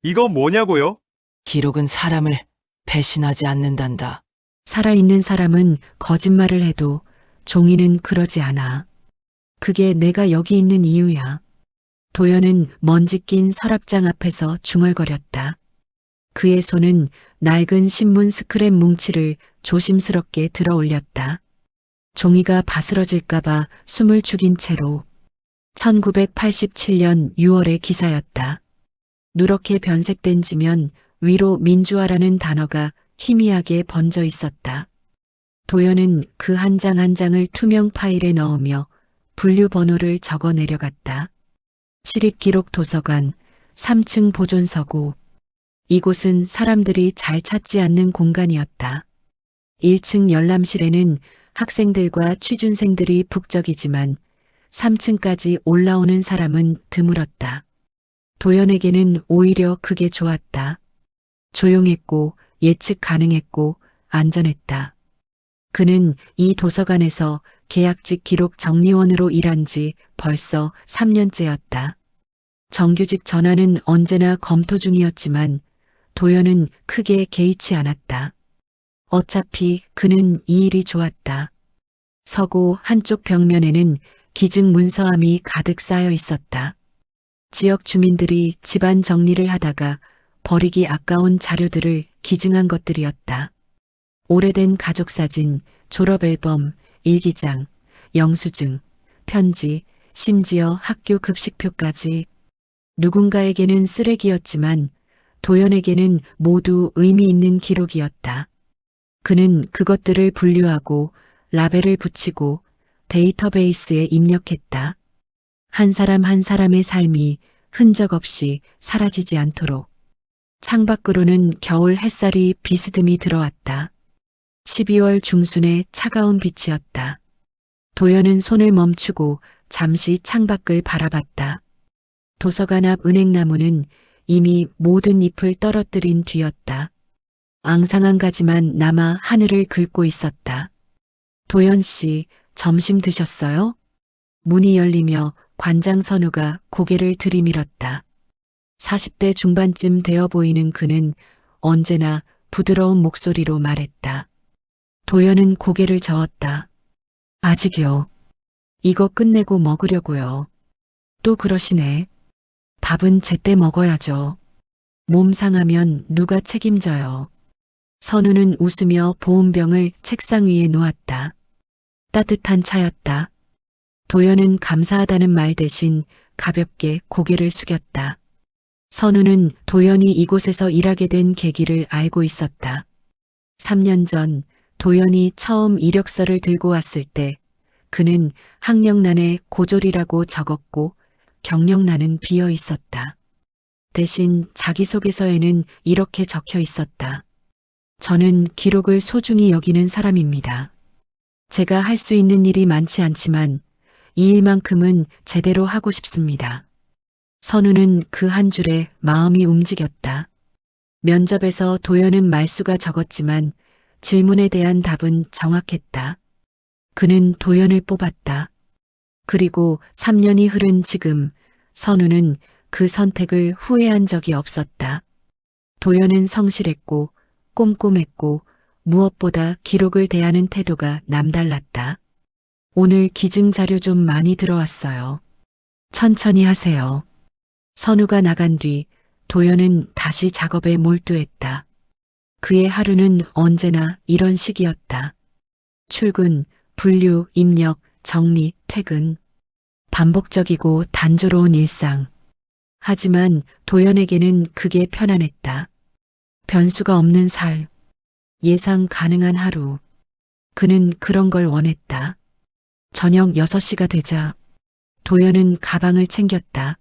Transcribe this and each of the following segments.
이거 뭐냐고요? 기록은 사람을 배신하지 않는단다. 살아있는 사람은 거짓말을 해도 종이는 그러지 않아. 그게 내가 여기 있는 이유야. 도연은 먼지 낀 서랍장 앞에서 중얼거렸다. 그의 손은 낡은 신문 스크랩 뭉치를 조심스럽게 들어 올렸다. 종이가 바스러질까봐 숨을 죽인 채로 1987년 6월의 기사였다. 누렇게 변색된 지면 위로 민주화라는 단어가 희미하게 번져 있었다. 도연은 그 한 장 한 장을 투명 파일에 넣으며 분류 번호를 적어 내려갔다. 시립기록 도서관 3층 보존서고. 이곳은 사람들이 잘 찾지 않는 공간이었다. 1층 열람실에는 학생들과 취준생들이 북적이지만 3층까지 올라오는 사람은 드물었다. 도연에게는 오히려 그게 좋았다. 조용했고 예측 가능했고 안전했다. 그는 이 도서관에서 계약직 기록 정리원으로 일한 지 벌써 3년째였다. 정규직 전환은 언제나 검토 중이었지만 도연은 크게 개의치 않았다. 어차피 그는 이 일이 좋았다. 서고 한쪽 벽면에는 기증 문서함이 가득 쌓여 있었다. 지역 주민들이 집안 정리를 하다가 버리기 아까운 자료들을 기증한 것들이었다. 오래된 가족사진, 졸업앨범, 일기장, 영수증, 편지, 심지어 학교 급식표까지. 누군가에게는 쓰레기였지만 도연에게는 모두 의미 있는 기록이었다. 그는 그것들을 분류하고 라벨을 붙이고 데이터베이스에 입력했다. 한 사람 한 사람의 삶이 흔적 없이 사라지지 않도록. 창밖으로는 겨울 햇살이 비스듬히 들어왔다. 12월 중순의 차가운 빛이었다. 도연은 손을 멈추고 잠시 창밖을 바라봤다. 도서관 앞 은행나무는 이미 모든 잎을 떨어뜨린 뒤였다. 앙상한 가지만 남아 하늘을 긁고 있었다. 도연 씨, 점심 드셨어요? 문이 열리며 관장 선우가 고개를 들이밀었다. 40대 중반쯤 되어 보이는 그는 언제나 부드러운 목소리로 말했다. 도연은 고개를 저었다. 아직요. 이거 끝내고 먹으려고요. 또 그러시네. 밥은 제때 먹어야죠. 몸 상하면 누가 책임져요. 선우는 웃으며 보온병을 책상 위에 놓았다. 따뜻한 차였다. 도연은 감사하다는 말 대신 가볍게 고개를 숙였다. 선우는 도연이 이곳에서 일하게 된 계기를 알고 있었다. 3년 전 도연이 처음 이력서를 들고 왔을 때 그는 학력란에 고졸이라고 적었고 경력란은 비어 있었다. 대신 자기소개서에는 이렇게 적혀 있었다. 저는 기록을 소중히 여기는 사람입니다. 제가 할 수 있는 일이 많지 않지만 이 일만큼은 제대로 하고 싶습니다. 선우는 그 한 줄에 마음이 움직였다. 면접에서 도연은 말수가 적었지만 질문에 대한 답은 정확했다. 그는 도연을 뽑았다. 그리고 3년이 흐른 지금 선우는 그 선택을 후회한 적이 없었다. 도연은 성실했고 꼼꼼했고 무엇보다 기록을 대하는 태도가 남달랐다. 오늘 기증 자료 좀 많이 들어왔어요. 천천히 하세요. 선우가 나간 뒤 도연은 다시 작업에 몰두했다. 그의 하루는 언제나 이런 식이었다. 출근, 분류, 입력, 정리, 퇴근. 반복적이고 단조로운 일상. 하지만 도연에게는 그게 편안했다. 변수가 없는 살. 예상 가능한 하루. 그는 그런 걸 원했다. 저녁 6시가 되자 도연은 가방을 챙겼다.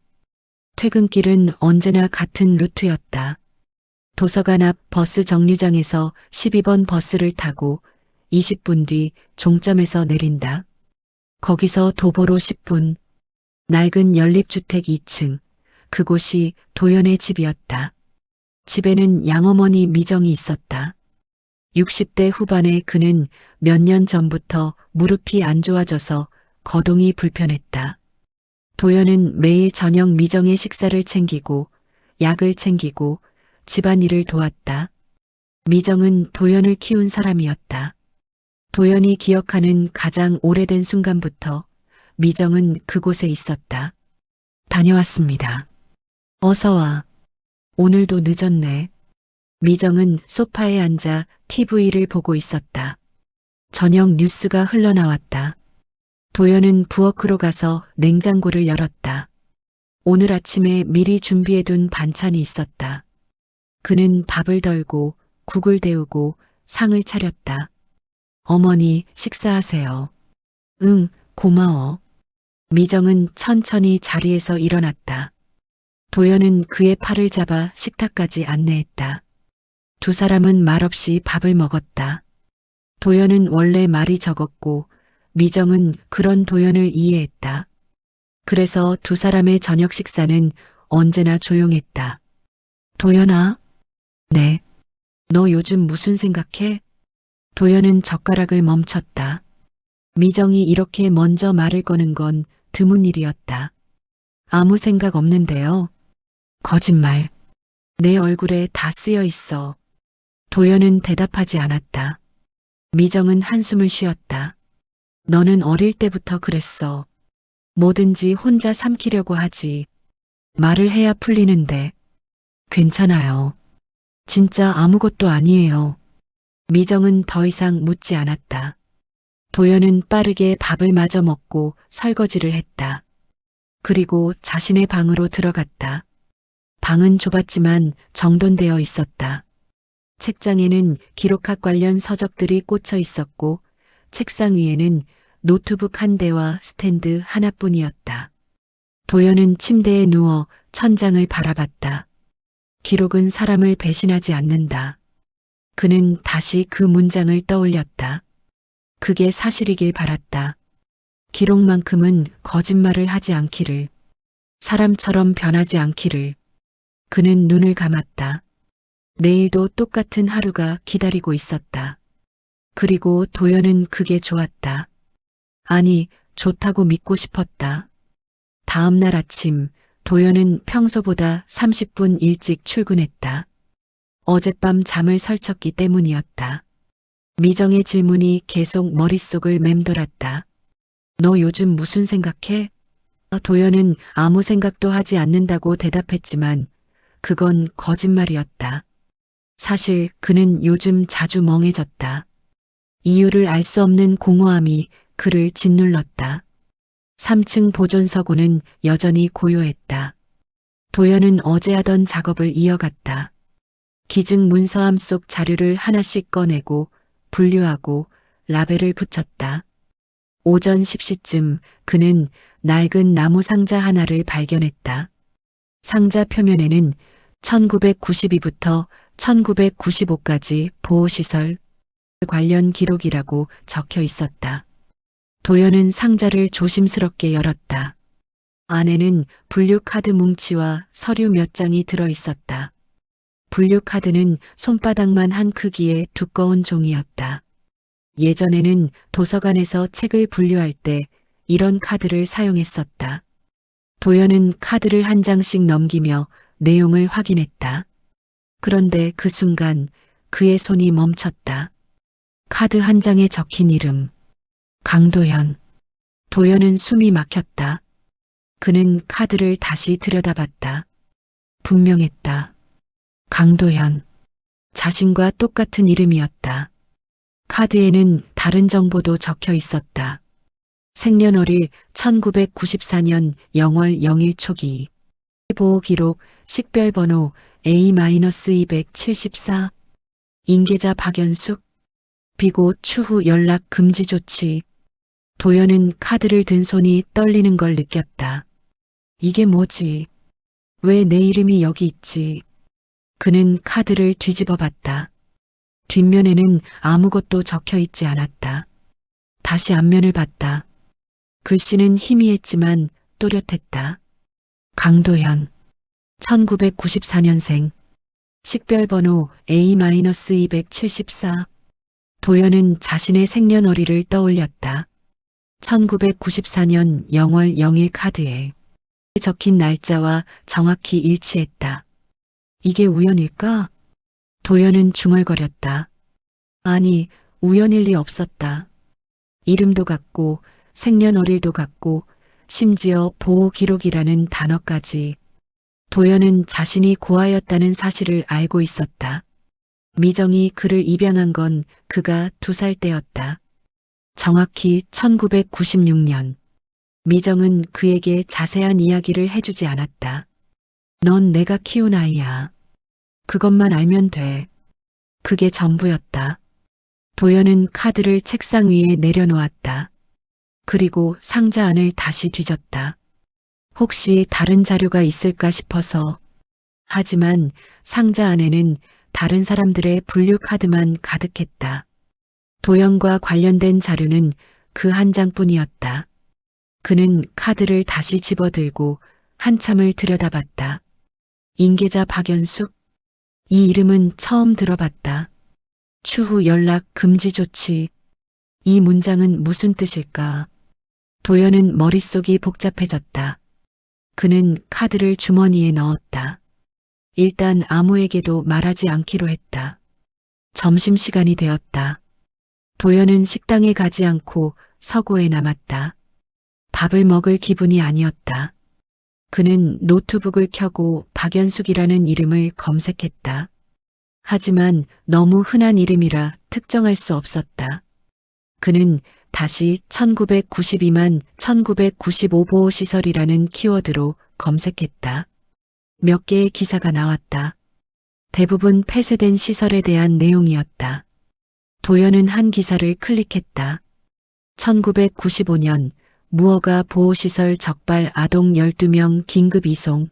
퇴근길은 언제나 같은 루트였다. 도서관 앞 버스 정류장에서 12번 버스를 타고 20분 뒤 종점에서 내린다. 거기서 도보로 10분. 낡은 연립주택 2층. 그곳이 도연의 집이었다. 집에는 양어머니 미정이 있었다. 60대 후반의 그는 몇 년 전부터 무릎이 안 좋아져서 거동이 불편했다. 도연은 매일 저녁 미정의 식사를 챙기고 약을 챙기고 집안일을 도왔다. 미정은 도연을 키운 사람이었다. 도연이 기억하는 가장 오래된 순간부터 미정은 그곳에 있었다. 다녀왔습니다. 어서 와. 오늘도 늦었네. 미정은 소파에 앉아 TV를 보고 있었다. 저녁 뉴스가 흘러나왔다. 도연은 부엌으로 가서 냉장고를 열었다. 오늘 아침에 미리 준비해둔 반찬이 있었다. 그는 밥을 덜고 국을 데우고 상을 차렸다. 어머니, 식사하세요. 응, 고마워. 미정은 천천히 자리에서 일어났다. 도연은 그의 팔을 잡아 식탁까지 안내했다. 두 사람은 말없이 밥을 먹었다. 도연은 원래 말이 적었고 미정은 그런 도연을 이해했다. 그래서 두 사람의 저녁 식사는 언제나 조용했다. 도연아? 네. 너 요즘 무슨 생각해? 도연은 젓가락을 멈췄다. 미정이 이렇게 먼저 말을 거는 건 드문 일이었다. 아무 생각 없는데요. 거짓말. 내 얼굴에 다 쓰여 있어. 도연은 대답하지 않았다. 미정은 한숨을 쉬었다. 너는 어릴 때부터 그랬어. 뭐든지 혼자 삼키려고 하지. 말을 해야 풀리는데. 괜찮아요. 진짜 아무것도 아니에요. 미정은 더 이상 묻지 않았다. 도연은 빠르게 밥을 마저 먹고 설거지를 했다. 그리고 자신의 방으로 들어갔다. 방은 좁았지만 정돈되어 있었다. 책장에는 기록학 관련 서적들이 꽂혀 있었고 책상 위에는 노트북 한 대와 스탠드 하나뿐이었다. 도연은 침대에 누워 천장을 바라봤다. 기록은 사람을 배신하지 않는다. 그는 다시 그 문장을 떠올렸다. 그게 사실이길 바랐다. 기록만큼은 거짓말을 하지 않기를. 사람처럼 변하지 않기를. 그는 눈을 감았다. 내일도 똑같은 하루가 기다리고 있었다. 그리고 도연은 그게 좋았다. 아니, 좋다고 믿고 싶었다. 다음 날 아침, 도연은 평소보다 30분 일찍 출근했다. 어젯밤 잠을 설쳤기 때문이었다. 미정의 질문이 계속 머릿속을 맴돌았다. 너 요즘 무슨 생각해? 도연은 아무 생각도 하지 않는다고 대답했지만 그건 거짓말이었다. 사실 그는 요즘 자주 멍해졌다. 이유를 알 수 없는 공허함이 그를 짓눌렀다. 3층 보존서고는 여전히 고요했다. 도연은 어제 하던 작업을 이어갔다. 기증 문서함 속 자료를 하나씩 꺼내고 분류하고 라벨을 붙였다. 오전 10시쯤 그는 낡은 나무 상자 하나를 발견했다. 상자 표면에는 1992부터 1995까지 보호시설 관련 기록이라고 적혀 있었다. 도연은 상자를 조심스럽게 열었다. 안에는 분류카드 뭉치와 서류 몇 장이 들어 있었다. 분류카드는 손바닥만 한 크기의 두꺼운 종이였다. 예전에는 도서관에서 책을 분류할 때 이런 카드를 사용했었다. 도연은 카드를 한 장씩 넘기며 내용을 확인했다. 그런데 그 순간 그의 손이 멈췄다. 카드 한 장에 적힌 이름. 강도현. 도연은 숨이 막혔다. 그는 카드를 다시 들여다봤다. 분명했다. 강도현. 자신과 똑같은 이름이었다. 카드에는 다른 정보도 적혀 있었다. 생년월일 1994년 0월 0일 초기. 보호기록 식별번호 A-274. 인계자 박연숙. 비고 추후 연락 금지 조치. 도연은 카드를 든 손이 떨리는 걸 느꼈다. 이게 뭐지? 왜 내 이름이 여기 있지? 그는 카드를 뒤집어 봤다. 뒷면에는 아무것도 적혀 있지 않았다. 다시 앞면을 봤다. 글씨는 희미했지만 또렷했다. 강도현. 1994년생. 식별번호 A-274. 도연은 자신의 생년월일을 떠올렸다. 1994년 0월 0일 카드에 적힌 날짜와 정확히 일치했다. 이게 우연일까? 도연은 중얼거렸다. 아니, 우연일 리 없었다. 이름도 같고 생년월일도 같고 심지어 보호 기록이라는 단어까지. 도연은 자신이 고아였다는 사실을 알고 있었다. 미정이 그를 입양한 건 그가 2살 때였다. 정확히 1996년. 미정은 그에게 자세한 이야기를 해주지 않았다. 넌 내가 키운 아이야. 그것만 알면 돼. 그게 전부였다. 도연은 카드를 책상 위에 내려놓았다. 그리고 상자 안을 다시 뒤졌다. 혹시 다른 자료가 있을까 싶어서. 하지만 상자 안에는 다른 사람들의 분류 카드만 가득했다. 도연과 관련된 자료는 그 한 장뿐이었다. 그는 카드를 다시 집어들고 한참을 들여다봤다. 인계자 박연숙? 이 이름은 처음 들어봤다. 추후 연락 금지 조치. 이 문장은 무슨 뜻일까? 도연은 머릿속이 복잡해졌다. 그는 카드를 주머니에 넣었다. 일단 아무에게도 말하지 않기로 했다. 점심시간이 되었다. 도연은 식당에 가지 않고 서고에 남았다. 밥을 먹을 기분이 아니었다. 그는 노트북을 켜고 박연숙이라는 이름을 검색했다. 하지만 너무 흔한 이름이라 특정할 수 없었다. 그는 다시 1992만 1995 보호시설이라는 키워드로 검색했다. 몇 개의 기사가 나왔다. 대부분 폐쇄된 시설에 대한 내용이었다. 도연은 한 기사를 클릭했다. 1995년 무허가 보호시설 적발 아동 12명 긴급 이송.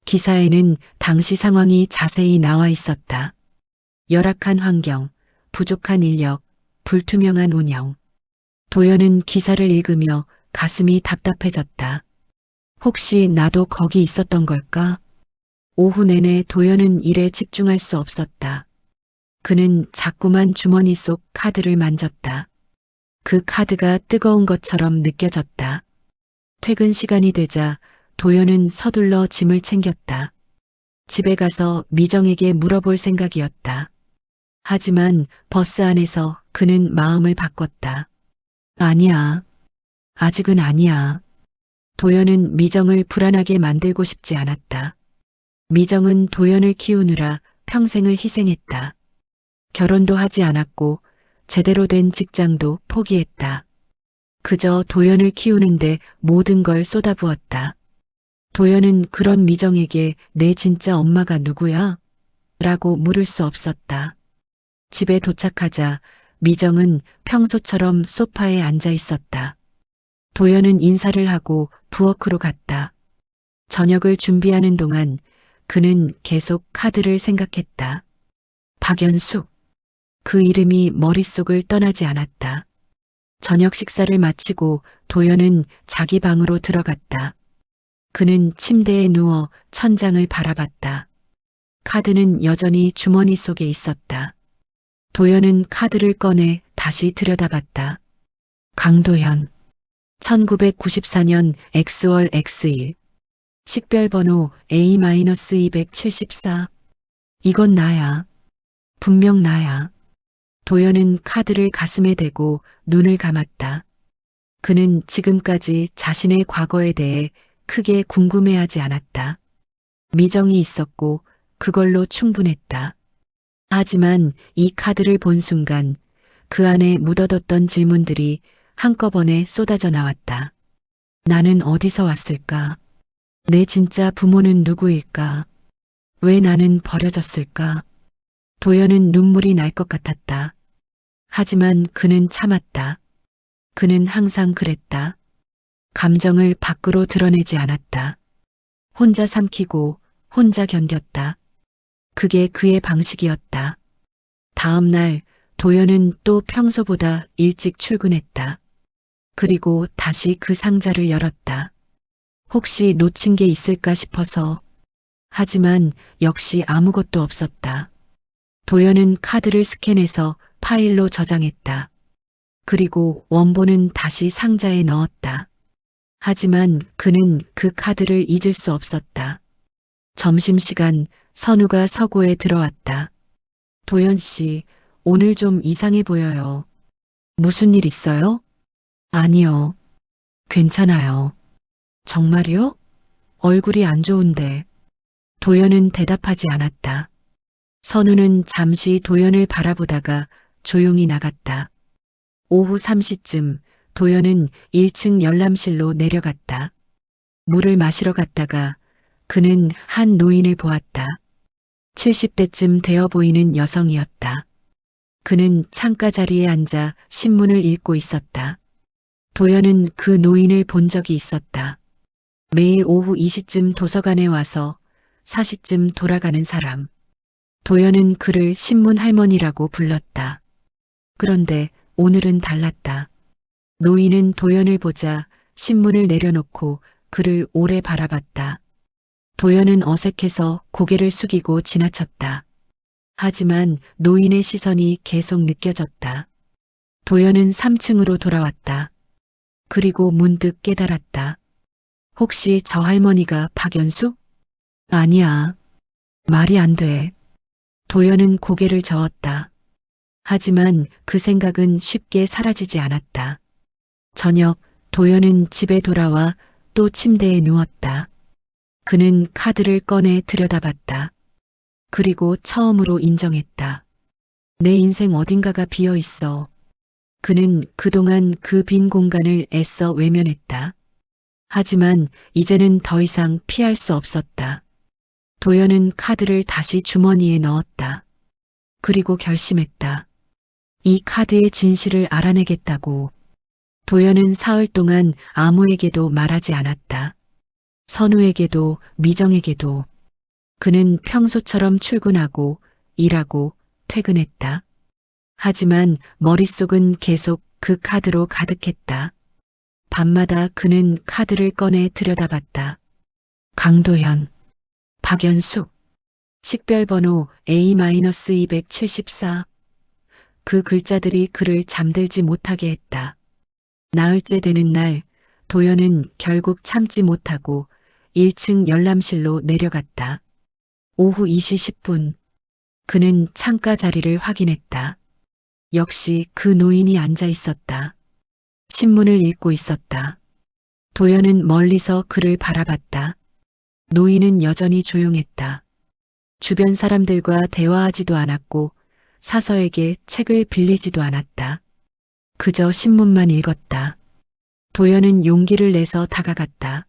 기사에는 당시 상황이 자세히 나와 있었다. 열악한 환경, 부족한 인력, 불투명한 운영. 도연은 기사를 읽으며 가슴이 답답해졌다. 혹시 나도 거기 있었던 걸까? 오후 내내 도연은 일에 집중할 수 없었다. 그는 자꾸만 주머니 속 카드를 만졌다. 그 카드가 뜨거운 것처럼 느껴졌다. 퇴근 시간이 되자 도연은 서둘러 짐을 챙겼다. 집에 가서 미정에게 물어볼 생각이었다. 하지만 버스 안에서 그는 마음을 바꿨다. 아니야. 아직은 아니야. 도연은 미정을 불안하게 만들고 싶지 않았다. 미정은 도연을 키우느라 평생을 희생했다. 결혼도 하지 않았고 제대로 된 직장도 포기했다. 그저 도연을 키우는데 모든 걸 쏟아부었다. 도연은 그런 미정에게 내 진짜 엄마가 누구야? 라고 물을 수 없었다. 집에 도착하자 미정은 평소처럼 소파에 앉아 있었다. 도연은 인사를 하고 부엌으로 갔다. 저녁을 준비하는 동안 그는 계속 카드를 생각했다. 박연숙. 그 이름이 머릿속을 떠나지 않았다. 저녁 식사를 마치고 도연은 자기 방으로 들어갔다. 그는 침대에 누워 천장을 바라봤다. 카드는 여전히 주머니 속에 있었다. 도연은 카드를 꺼내 다시 들여다봤다. 강도현. 1994년 X월 X1. 식별번호 A-274. 이건 나야. 분명 나야. 도연은 카드를 가슴에 대고 눈을 감았다. 그는 지금까지 자신의 과거에 대해 크게 궁금해하지 않았다. 미정이 있었고 그걸로 충분했다. 하지만 이 카드를 본 순간 그 안에 묻어뒀던 질문들이 한꺼번에 쏟아져 나왔다. 나는 어디서 왔을까? 내 진짜 부모는 누구일까? 왜 나는 버려졌을까? 도연은 눈물이 날 것 같았다. 하지만 그는 참았다. 그는 항상 그랬다. 감정을 밖으로 드러내지 않았다. 혼자 삼키고 혼자 견뎠다. 그게 그의 방식이었다. 다음 날 도연은 또 평소보다 일찍 출근했다. 그리고 다시 그 상자를 열었다. 혹시 놓친 게 있을까 싶어서. 하지만 역시 아무것도 없었다. 도연은 카드를 스캔해서 파일로 저장했다. 그리고 원본은 다시 상자에 넣었다. 하지만 그는 그 카드를 잊을 수 없었다. 점심시간 선우가 서고에 들어왔다. 도연 씨, 오늘 좀 이상해 보여요. 무슨 일 있어요? 아니요. 괜찮아요. 정말요? 얼굴이 안 좋은데. 도연은 대답하지 않았다. 선우는 잠시 도연을 바라보다가 조용히 나갔다. 오후 3시쯤 도연은 1층 열람실로 내려갔다. 물을 마시러 갔다가 그는 한 노인을 보았다. 70대쯤 되어 보이는 여성이었다. 그는 창가 자리에 앉아 신문을 읽고 있었다. 도연은 그 노인을 본 적이 있었다. 매일 오후 2시쯤 도서관에 와서 4시쯤 돌아가는 사람. 도연은 그를 신문 할머니라고 불렀다. 그런데 오늘은 달랐다. 노인은 도연을 보자 신문을 내려놓고 그를 오래 바라봤다. 도연은 어색해서 고개를 숙이고 지나쳤다. 하지만 노인의 시선이 계속 느껴졌다. 도연은 3층으로 돌아왔다. 그리고 문득 깨달았다. 혹시 저 할머니가 박연수? 아니야. 말이 안 돼. 도연은 고개를 저었다. 하지만 그 생각은 쉽게 사라지지 않았다. 저녁, 도연은 집에 돌아와 또 침대에 누웠다. 그는 카드를 꺼내 들여다봤다. 그리고 처음으로 인정했다. 내 인생 어딘가가 비어 있어. 그는 그동안 그 빈 공간을 애써 외면했다. 하지만 이제는 더 이상 피할 수 없었다. 도연은 카드를 다시 주머니에 넣었다. 그리고 결심했다. 이 카드의 진실을 알아내겠다고. 도연은 사흘 동안 아무에게도 말하지 않았다. 선우에게도 미정에게도. 그는 평소처럼 출근하고 일하고 퇴근했다. 하지만 머릿속은 계속 그 카드로 가득했다. 밤마다 그는 카드를 꺼내 들여다봤다. 강도현, 박연수, 식별번호 A-274. 그 글자들이 그를 잠들지 못하게 했다. 나흘째 되는 날, 도연은 결국 참지 못하고 1층 열람실로 내려갔다. 오후 2시 10분, 그는 창가 자리를 확인했다. 역시 그 노인이 앉아 있었다. 신문을 읽고 있었다. 도연은 멀리서 그를 바라봤다. 노인은 여전히 조용했다. 주변 사람들과 대화하지도 않았고 사서에게 책을 빌리지도 않았다. 그저 신문만 읽었다. 도연은 용기를 내서 다가갔다.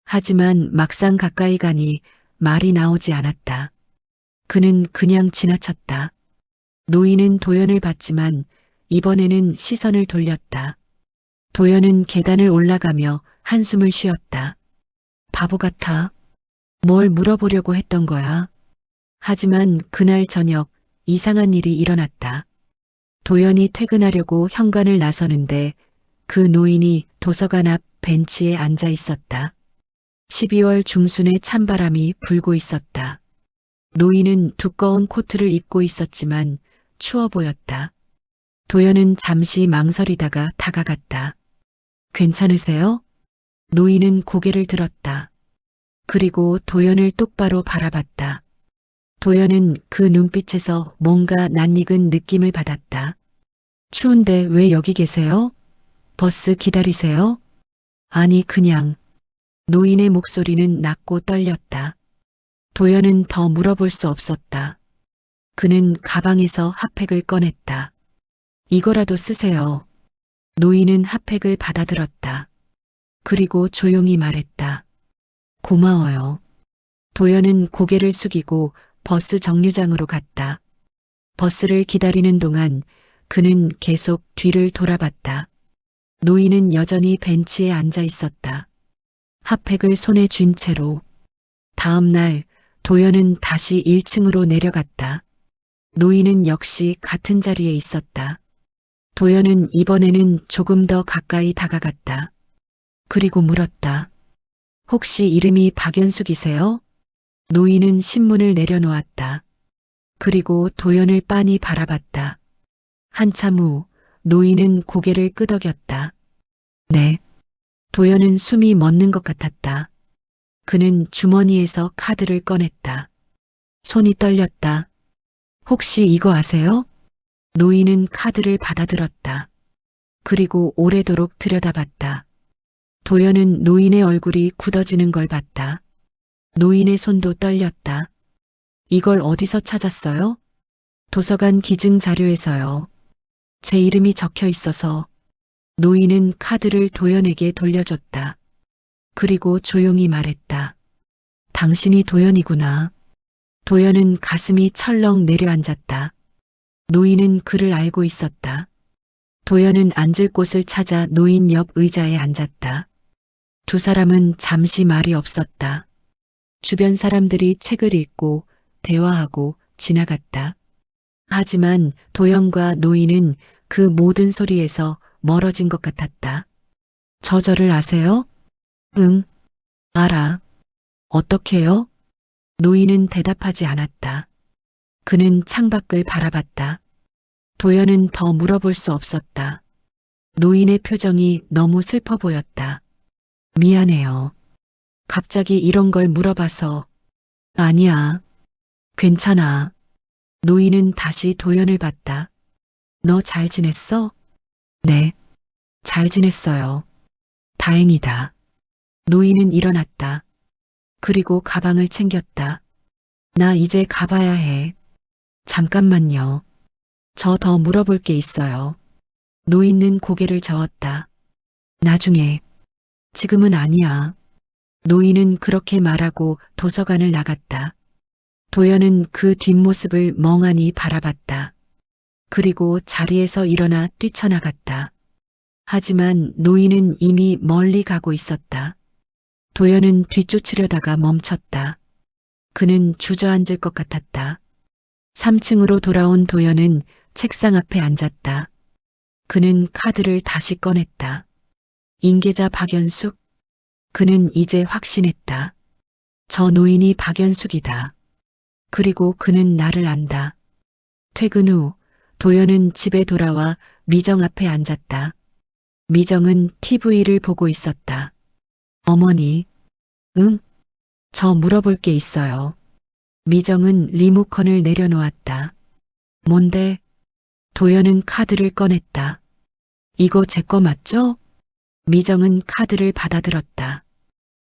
하지만 막상 가까이 가니 말이 나오지 않았다. 그는 그냥 지나쳤다. 노인은 도연을 봤지만 이번에는 시선을 돌렸다. 도연은 계단을 올라가며 한숨을 쉬었다. 바보 같아. 뭘 물어보려고 했던 거야. 하지만 그날 저녁 이상한 일이 일어났다. 도연이 퇴근하려고 현관을 나서는데 그 노인이 도서관 앞 벤치에 앉아 있었다. 12월 중순에 찬바람이 불고 있었다. 노인은 두꺼운 코트를 입고 있었지만 추워 보였다. 도연은 잠시 망설이다가 다가갔다. 괜찮으세요? 노인은 고개를 들었다. 그리고 도연을 똑바로 바라봤다. 도연은 그 눈빛에서 뭔가 낯익은 느낌을 받았다. 추운데 왜 여기 계세요? 버스 기다리세요? 아니, 그냥. 노인의 목소리는 낮고 떨렸다. 도연은 더 물어볼 수 없었다. 그는 가방에서 핫팩을 꺼냈다. 이거라도 쓰세요. 노인은 핫팩을 받아들었다. 그리고 조용히 말했다. 고마워요. 도연은 고개를 숙이고 버스 정류장으로 갔다. 버스를 기다리는 동안 그는 계속 뒤를 돌아봤다. 노인은 여전히 벤치에 앉아 있었다. 핫팩을 손에 쥔 채로. 다음 날 도연은 다시 1층으로 내려갔다. 노인은 역시 같은 자리에 있었다. 도연은 이번에는 조금 더 가까이 다가갔다. 그리고 물었다. 혹시 이름이 박연숙이세요? 노인은 신문을 내려놓았다. 그리고 도연을 빤히 바라봤다. 한참 후 노인은 고개를 끄덕였다. 네. 도연은 숨이 멎는 것 같았다. 그는 주머니에서 카드를 꺼냈다. 손이 떨렸다. 혹시 이거 아세요? 노인은 카드를 받아들었다. 그리고 오래도록 들여다봤다. 도연은 노인의 얼굴이 굳어지는 걸 봤다. 노인의 손도 떨렸다. 이걸 어디서 찾았어요? 도서관 기증 자료에서요. 제 이름이 적혀 있어서. 노인은 카드를 도연에게 돌려줬다. 그리고 조용히 말했다. 당신이 도연이구나. 도연은 가슴이 철렁 내려앉았다. 노인은 그를 알고 있었다. 도연은 앉을 곳을 찾아 노인 옆 의자에 앉았다. 두 사람은 잠시 말이 없었다. 주변 사람들이 책을 읽고 대화하고 지나갔다. 하지만 도연과 노인은 그 모든 소리에서 멀어진 것 같았다. 저를 아세요? 응, 알아. 어떻게요? 노인은 대답하지 않았다. 그는 창밖을 바라봤다. 도연은 더 물어볼 수 없었다. 노인의 표정이 너무 슬퍼 보였다. 미안해요. 갑자기 이런 걸 물어봐서. 아니야. 괜찮아. 노인은 다시 도연을 봤다. 너 잘 지냈어? 네. 잘 지냈어요. 다행이다. 노인은 일어났다. 그리고 가방을 챙겼다. 나 이제 가봐야 해. 잠깐만요. 저 더 물어볼 게 있어요. 노인은 고개를 저었다. 나중에. 지금은 아니야. 노인은 그렇게 말하고 도서관을 나갔다. 도연은 그 뒷모습을 멍하니 바라봤다. 그리고 자리에서 일어나 뛰쳐나갔다. 하지만 노인은 이미 멀리 가고 있었다. 도연은 뒤쫓으려다가 멈췄다. 그는 주저앉을 것 같았다. 3층으로 돌아온 도연은 책상 앞에 앉았다. 그는 카드를 다시 꺼냈다. 인계자 박연숙? 그는 이제 확신했다. 저 노인이 박연숙이다. 그리고 그는 나를 안다. 퇴근 후 도연은 집에 돌아와 미정 앞에 앉았다. 미정은 TV를 보고 있었다. 어머니, 응? 저 물어볼 게 있어요. 미정은 리모컨을 내려놓았다. 뭔데? 도연은 카드를 꺼냈다. 이거 제 거 맞죠? 미정은 카드를 받아들었다.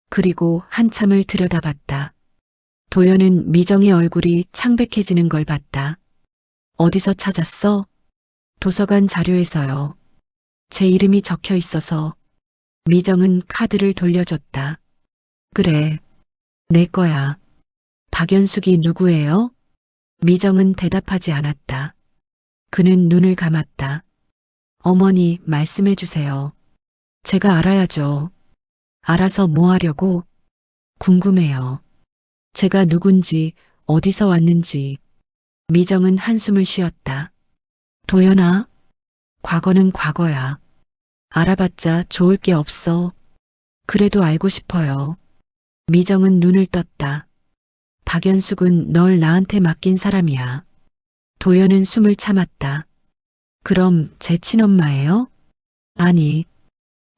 그리고 한참을 들여다봤다. 도연은 미정의 얼굴이 창백해지는 걸 봤다. 어디서 찾았어? 도서관 자료에서요. 제 이름이 적혀 있어서. 미정은 카드를 돌려줬다. 그래, 내 거야. 박연숙이 누구예요? 미정은 대답하지 않았다. 그는 눈을 감았다. 어머니, 말씀해 주세요. 제가 알아야죠. 알아서 뭐 하려고? 궁금해요. 제가 누군지, 어디서 왔는지. 미정은 한숨을 쉬었다. 도연아, 과거는 과거야. 알아봤자 좋을 게 없어. 그래도 알고 싶어요. 미정은 눈을 떴다. 박연숙은 널 나한테 맡긴 사람이야. 도연은 숨을 참았다. 그럼 제 친엄마예요? 아니.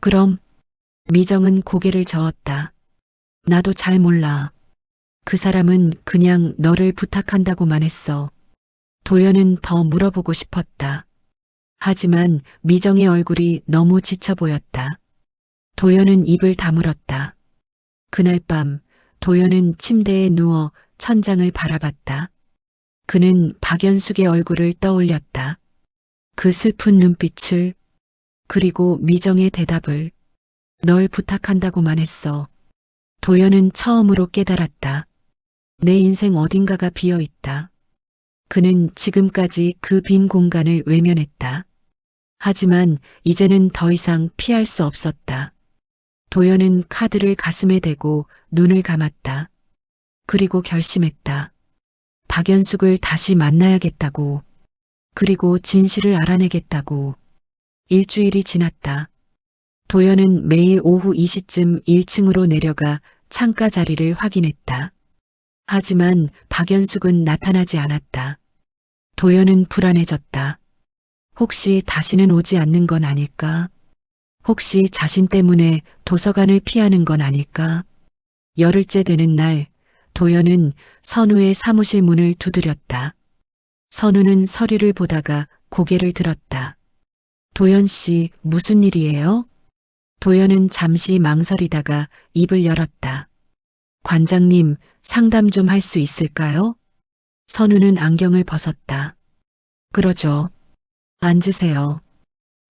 그럼 미정은 고개를 저었다. 나도 잘 몰라. 그 사람은 그냥 너를 부탁한다고만 했어. 도연은 더 물어보고 싶었다. 하지만 미정의 얼굴이 너무 지쳐 보였다. 도연은 입을 다물었다. 그날 밤 도연은 침대에 누워 천장을 바라봤다. 그는 박연숙의 얼굴을 떠올렸다. 그 슬픈 눈빛을, 그리고 미정의 대답을. 널 부탁한다고만 했어. 도연은 처음으로 깨달았다. 내 인생 어딘가가 비어 있다. 그는 지금까지 그 빈 공간을 외면했다. 하지만 이제는 더 이상 피할 수 없었다. 도연은 카드를 가슴에 대고 눈을 감았다. 그리고 결심했다. 박연숙을 다시 만나야겠다고. 그리고 진실을 알아내겠다고. 일주일이 지났다. 도연은 매일 오후 2시쯤 1층으로 내려가 창가 자리를 확인했다. 하지만 박연숙은 나타나지 않았다. 도연은 불안해졌다. 혹시 다시는 오지 않는 건 아닐까? 혹시 자신 때문에 도서관을 피하는 건 아닐까? 열흘째 되는 날, 도연은 선우의 사무실 문을 두드렸다. 선우는 서류를 보다가 고개를 들었다. 도연 씨, 무슨 일이에요? 도연은 잠시 망설이다가 입을 열었다. 관장님, 상담 좀 할 수 있을까요? 선우는 안경을 벗었다. 그러죠. 앉으세요.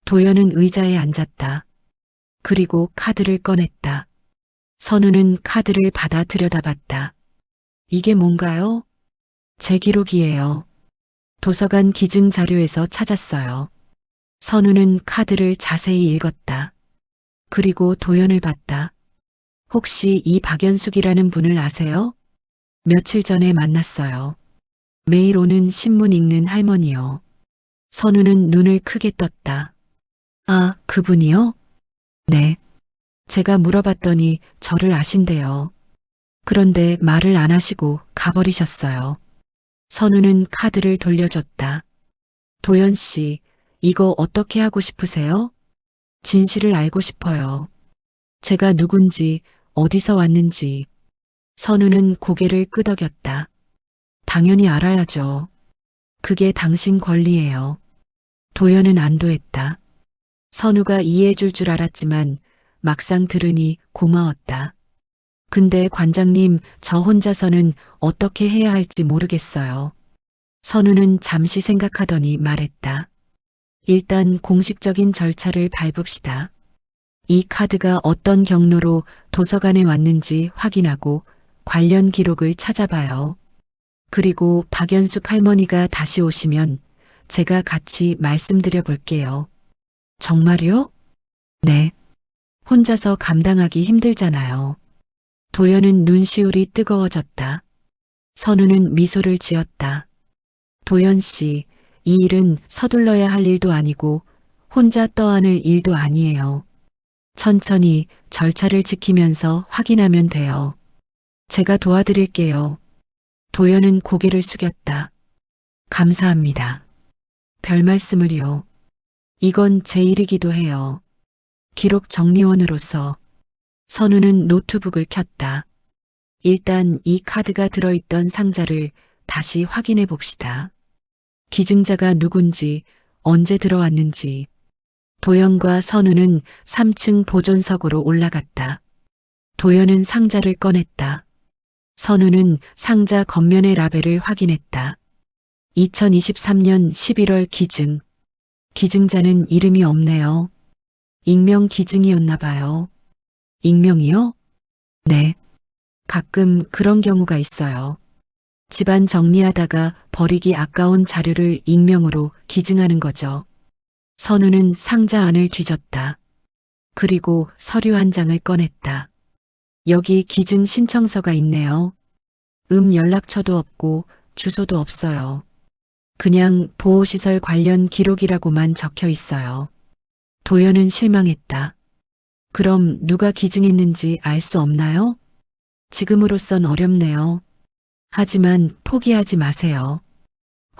도연은 의자에 앉았다. 그리고 카드를 꺼냈다. 선우는 카드를 받아 들여다봤다. 이게 뭔가요? 제 기록이에요. 도서관 기증 자료에서 찾았어요. 선우는 카드를 자세히 읽었다. 그리고 도연을 봤다. 혹시 이 박연숙이라는 분을 아세요? 며칠 전에 만났어요. 매일 오는 신문 읽는 할머니요. 선우는 눈을 크게 떴다. 아, 그분이요? 네. 제가 물어봤더니 저를 아신대요. 그런데 말을 안 하시고 가버리셨어요. 선우는 카드를 돌려줬다. 도연 씨, 이거 어떻게 하고 싶으세요? 진실을 알고 싶어요. 제가 누군지, 어디서 왔는지. 선우는 고개를 끄덕였다. 당연히 알아야죠. 그게 당신 권리예요. 도연은 안도했다. 선우가 이해해줄 줄 알았지만 막상 들으니 고마웠다. 근데 관장님, 저 혼자서는 어떻게 해야 할지 모르겠어요. 선우는 잠시 생각하더니 말했다. 일단 공식적인 절차를 밟읍시다. 이 카드가 어떤 경로로 도서관에 왔는지 확인하고 관련 기록을 찾아봐요. 그리고 박연숙 할머니가 다시 오시면 제가 같이 말씀드려 볼게요. 정말요? 네. 혼자서 감당하기 힘들잖아요. 도연은 눈시울이 뜨거워졌다. 선우는 미소를 지었다. 도연 씨, 이 일은 서둘러야 할 일도 아니고 혼자 떠안을 일도 아니에요. 천천히 절차를 지키면서 확인하면 돼요. 제가 도와드릴게요. 도연은 고개를 숙였다. 감사합니다. 별 말씀을요. 이건 제 일이기도 해요. 기록 정리원으로서. 선우는 노트북을 켰다. 일단 이 카드가 들어있던 상자를 다시 확인해 봅시다. 기증자가 누군지, 언제 들어왔는지. 도연과 선우는 3층 보존석으로 올라갔다. 도연은 상자를 꺼냈다. 선우는 상자 겉면의 라벨을 확인했다. 2023년 11월 기증. 기증자는 이름이 없네요. 익명 기증이었나 봐요. 익명이요? 네. 가끔 그런 경우가 있어요. 집안 정리하다가 버리기 아까운 자료를 익명으로 기증하는 거죠. 선우는 상자 안을 뒤졌다. 그리고 서류 한 장을 꺼냈다. 여기 기증 신청서가 있네요. 연락처도 없고 주소도 없어요. 그냥 보호시설 관련 기록이라고만 적혀 있어요. 도연은 실망했다. 그럼 누가 기증했는지 알 수 없나요? 지금으로선 어렵네요. 하지만 포기하지 마세요.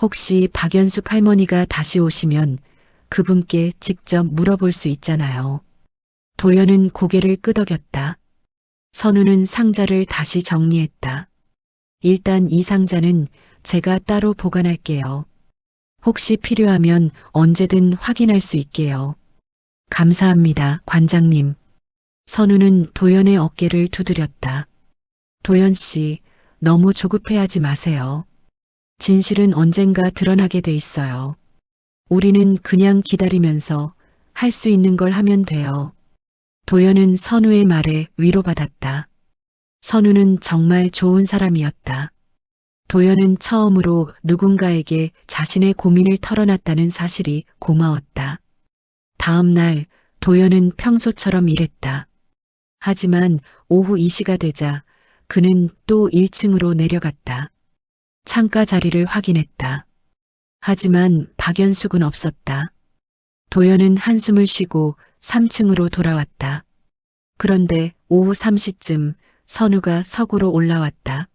혹시 박연숙 할머니가 다시 오시면 그분께 직접 물어볼 수 있잖아요. 도연은 고개를 끄덕였다. 선우는 상자를 다시 정리했다. 일단 이 상자는 제가 따로 보관할게요. 혹시 필요하면 언제든 확인할 수 있게요. 감사합니다, 관장님. 선우는 도연의 어깨를 두드렸다. 도연 씨, 너무 조급해하지 마세요. 진실은 언젠가 드러나게 돼 있어요. 우리는 그냥 기다리면서 할 수 있는 걸 하면 돼요. 도연은 선우의 말에 위로받았다. 선우는 정말 좋은 사람이었다. 도연은 처음으로 누군가에게 자신의 고민을 털어놨다는 사실이 고마웠다. 다음 날 도연은 평소처럼 일했다. 하지만 오후 2시가 되자 그는 또 1층으로 내려갔다. 창가 자리를 확인했다. 하지만 박연숙은 없었다. 도연은 한숨을 쉬고 3층으로 돌아왔다. 그런데 오후 3시쯤 선우가 서구로 올라왔다.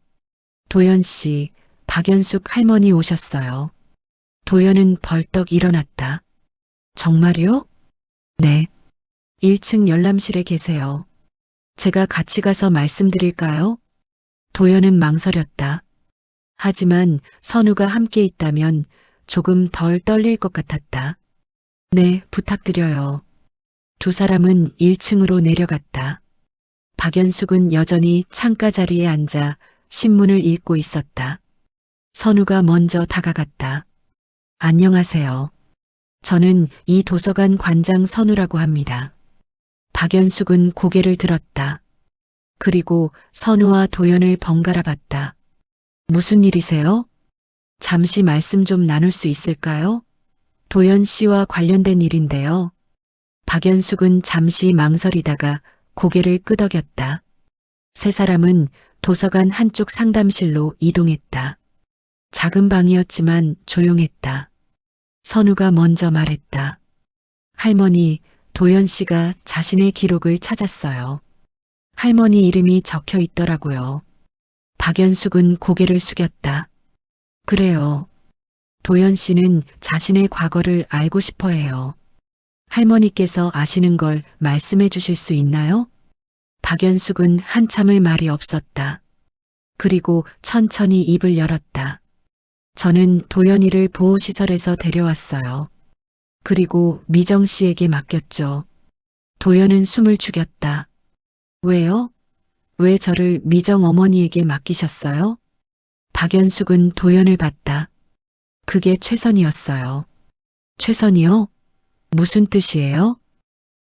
도연 씨, 박연숙 할머니 오셨어요. 도연은 벌떡 일어났다. 정말요? 네. 1층 열람실에 계세요. 제가 같이 가서 말씀드릴까요? 도연은 망설였다. 하지만 선우가 함께 있다면 조금 덜 떨릴 것 같았다. 네, 부탁드려요. 두 사람은 1층으로 내려갔다. 박연숙은 여전히 창가 자리에 앉아 신문을 읽고 있었다. 선우가 먼저 다가갔다. 안녕하세요. 저는 이 도서관 관장 선우라고 합니다. 박연숙은 고개를 들었다. 그리고 선우와 도연을 번갈아 봤다. 무슨 일이세요? 잠시 말씀 좀 나눌 수 있을까요? 도연 씨와 관련된 일인데요. 박연숙은 잠시 망설이다가 고개를 끄덕였다. 세 사람은 도서관 한쪽 상담실로 이동했다. 작은 방이었지만 조용했다. 선우가 먼저 말했다. 할머니, 도연 씨가 자신의 기록을 찾았어요. 할머니 이름이 적혀 있더라고요. 박연숙은 고개를 숙였다. 그래요. 도연 씨는 자신의 과거를 알고 싶어 해요. 할머니께서 아시는 걸 말씀해 주실 수 있나요? 박연숙은 한참을 말이 없었다. 그리고 천천히 입을 열었다. 저는 도연이를 보호시설에서 데려왔어요. 그리고 미정 씨에게 맡겼죠. 도연은 숨을 죽였다. 왜요? 왜 저를 미정 어머니에게 맡기셨어요? 박연숙은 도연을 봤다. 그게 최선이었어요. 최선이요? 무슨 뜻이에요?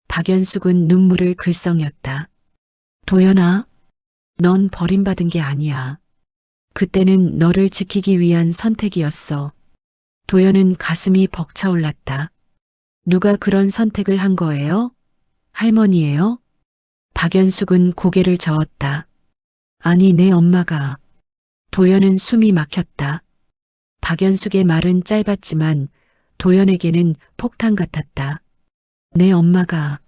박연숙은 눈물을 글썽였다. 도연아, 넌 버림받은 게 아니야. 그때는 너를 지키기 위한 선택이었어. 도연은 가슴이 벅차올랐다. 누가 그런 선택을 한 거예요? 할머니예요? 박연숙은 고개를 저었다. 아니, 내 엄마가. 도연은 숨이 막혔다. 박연숙의 말은 짧았지만 도연에게는 폭탄 같았다. 내 엄마가.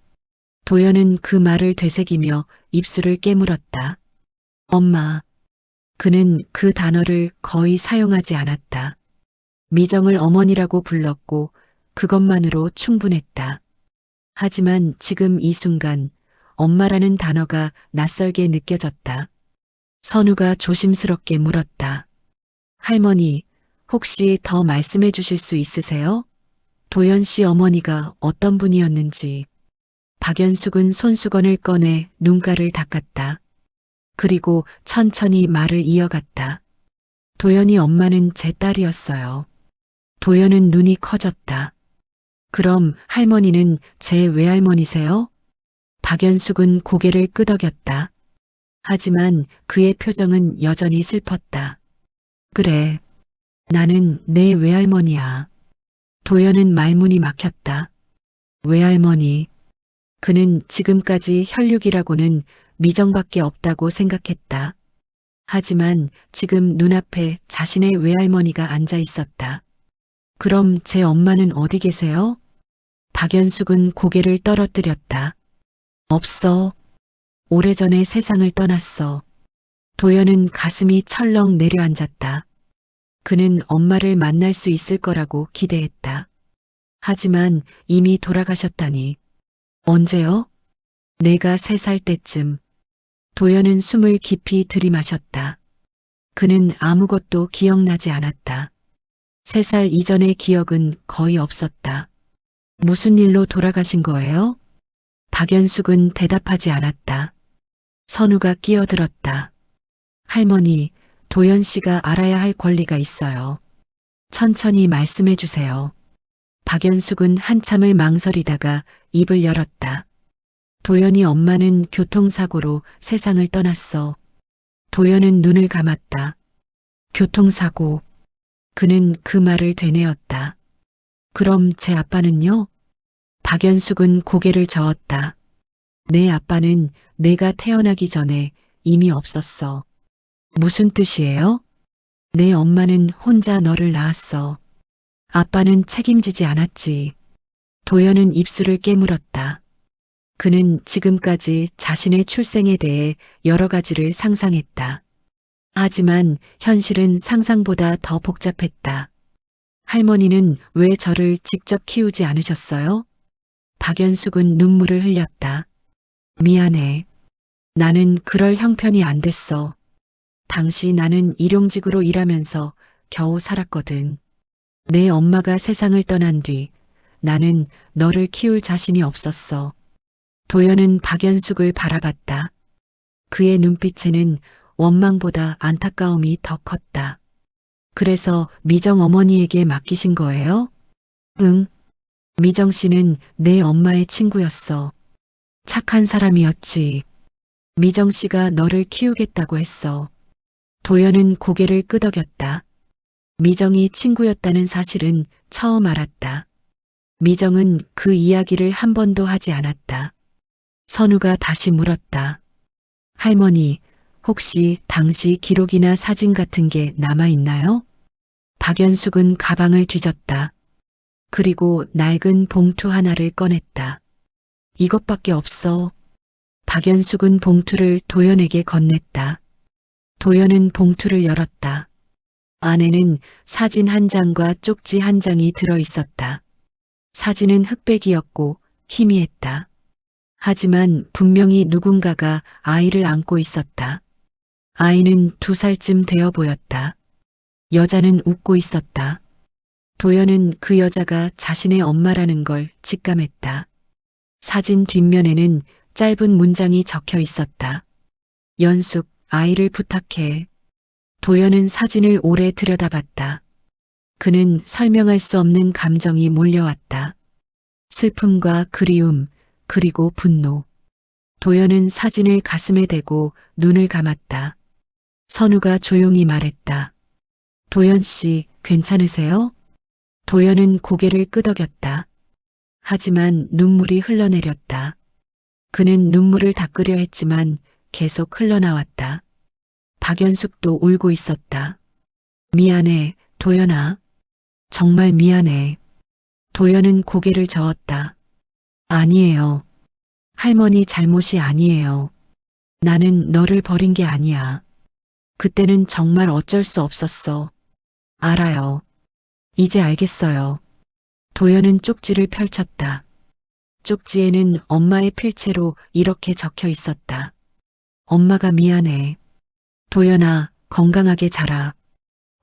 도연은 그 말을 되새기며 입술을 깨물었다. 엄마. 그는 그 단어를 거의 사용하지 않았다. 미정을 어머니라고 불렀고 그것만으로 충분했다. 하지만 지금 이 순간 엄마라는 단어가 낯설게 느껴졌다. 선우가 조심스럽게 물었다. 할머니, 혹시 더 말씀해 주실 수 있으세요? 도연 씨 어머니가 어떤 분이었는지. 박연숙은 손수건을 꺼내 눈가를 닦았다. 그리고 천천히 말을 이어갔다. 도연이 엄마는 제 딸이었어요. 도연은 눈이 커졌다. 그럼 할머니는 제 외할머니세요? 박연숙은 고개를 끄덕였다. 하지만 그의 표정은 여전히 슬펐다. 그래, 나는 내 외할머니야. 도연은 말문이 막혔다. 외할머니. 그는 지금까지 혈육이라고는 미정밖에 없다고 생각했다. 하지만 지금 눈앞에 자신의 외할머니가 앉아 있었다. 그럼 제 엄마는 어디 계세요? 박연숙은 고개를 떨어뜨렸다. 없어. 오래전에 세상을 떠났어. 도연은 가슴이 철렁 내려앉았다. 그는 엄마를 만날 수 있을 거라고 기대했다. 하지만 이미 돌아가셨다니. 언제요? 내가 3살 때쯤. 도연은 숨을 깊이 들이마셨다. 그는 아무것도 기억나지 않았다. 3살 이전의 기억은 거의 없었다. 무슨 일로 돌아가신 거예요? 박연숙은 대답하지 않았다. 선우가 끼어들었다. 할머니, 도연 씨가 알아야 할 권리가 있어요. 천천히 말씀해 주세요. 박연숙은 한참을 망설이다가 입을 열었다. 도연이 엄마는 교통사고로 세상을 떠났어. 도연은 눈을 감았다. 교통사고. 그는 그 말을 되뇌었다. 그럼 제 아빠는요? 박연숙은 고개를 저었다. 내 아빠는 내가 태어나기 전에 이미 없었어. 무슨 뜻이에요? 내 엄마는 혼자 너를 낳았어. 아빠는 책임지지 않았지. 도연은 입술을 깨물었다. 그는 지금까지 자신의 출생에 대해 여러 가지를 상상했다. 하지만 현실은 상상보다 더 복잡했다. 할머니는 왜 저를 직접 키우지 않으셨어요? 박연숙은 눈물을 흘렸다. 미안해. 나는 그럴 형편이 안 됐어. 당시 나는 일용직으로 일하면서 겨우 살았거든. 내 엄마가 세상을 떠난 뒤 나는 너를 키울 자신이 없었어. 도연은 박연숙을 바라봤다. 그의 눈빛에는 원망보다 안타까움이 더 컸다. 그래서 미정 어머니에게 맡기신 거예요? 응. 미정 씨는 내 엄마의 친구였어. 착한 사람이었지. 미정 씨가 너를 키우겠다고 했어. 도연은 고개를 끄덕였다. 미정이 친구였다는 사실은 처음 알았다. 미정은 그 이야기를 한 번도 하지 않았다. 선우가 다시 물었다. 할머니, 혹시 당시 기록이나 사진 같은 게 남아 있나요? 박연숙은 가방을 뒤졌다. 그리고 낡은 봉투 하나를 꺼냈다. 이것밖에 없어. 박연숙은 봉투를 도연에게 건넸다. 도연은 봉투를 열었다. 안에는 사진 한 장과 쪽지 한 장이 들어 있었다. 사진은 흑백이었고 희미했다. 하지만 분명히 누군가가 아이를 안고 있었다. 아이는 2살쯤 되어 보였다. 여자는 웃고 있었다. 도연은 그 여자가 자신의 엄마라는 걸 직감했다. 사진 뒷면에는 짧은 문장이 적혀 있었다. 연숙, 아이를 부탁해. 도연은 사진을 오래 들여다봤다. 그는 설명할 수 없는 감정이 몰려왔다. 슬픔과 그리움, 그리고 분노. 도연은 사진을 가슴에 대고 눈을 감았다. 선우가 조용히 말했다. 도연 씨, 괜찮으세요? 도연은 고개를 끄덕였다. 하지만 눈물이 흘러내렸다. 그는 눈물을 닦으려 했지만 계속 흘러나왔다. 박연숙도 울고 있었다. 미안해, 도연아. 정말 미안해. 도연은 고개를 저었다. 아니에요. 할머니 잘못이 아니에요. 나는 너를 버린 게 아니야. 그때는 정말 어쩔 수 없었어. 알아요. 이제 알겠어요. 도연은 쪽지를 펼쳤다. 쪽지에는 엄마의 필체로 이렇게 적혀 있었다. 엄마가 미안해. 도연아, 건강하게 자라.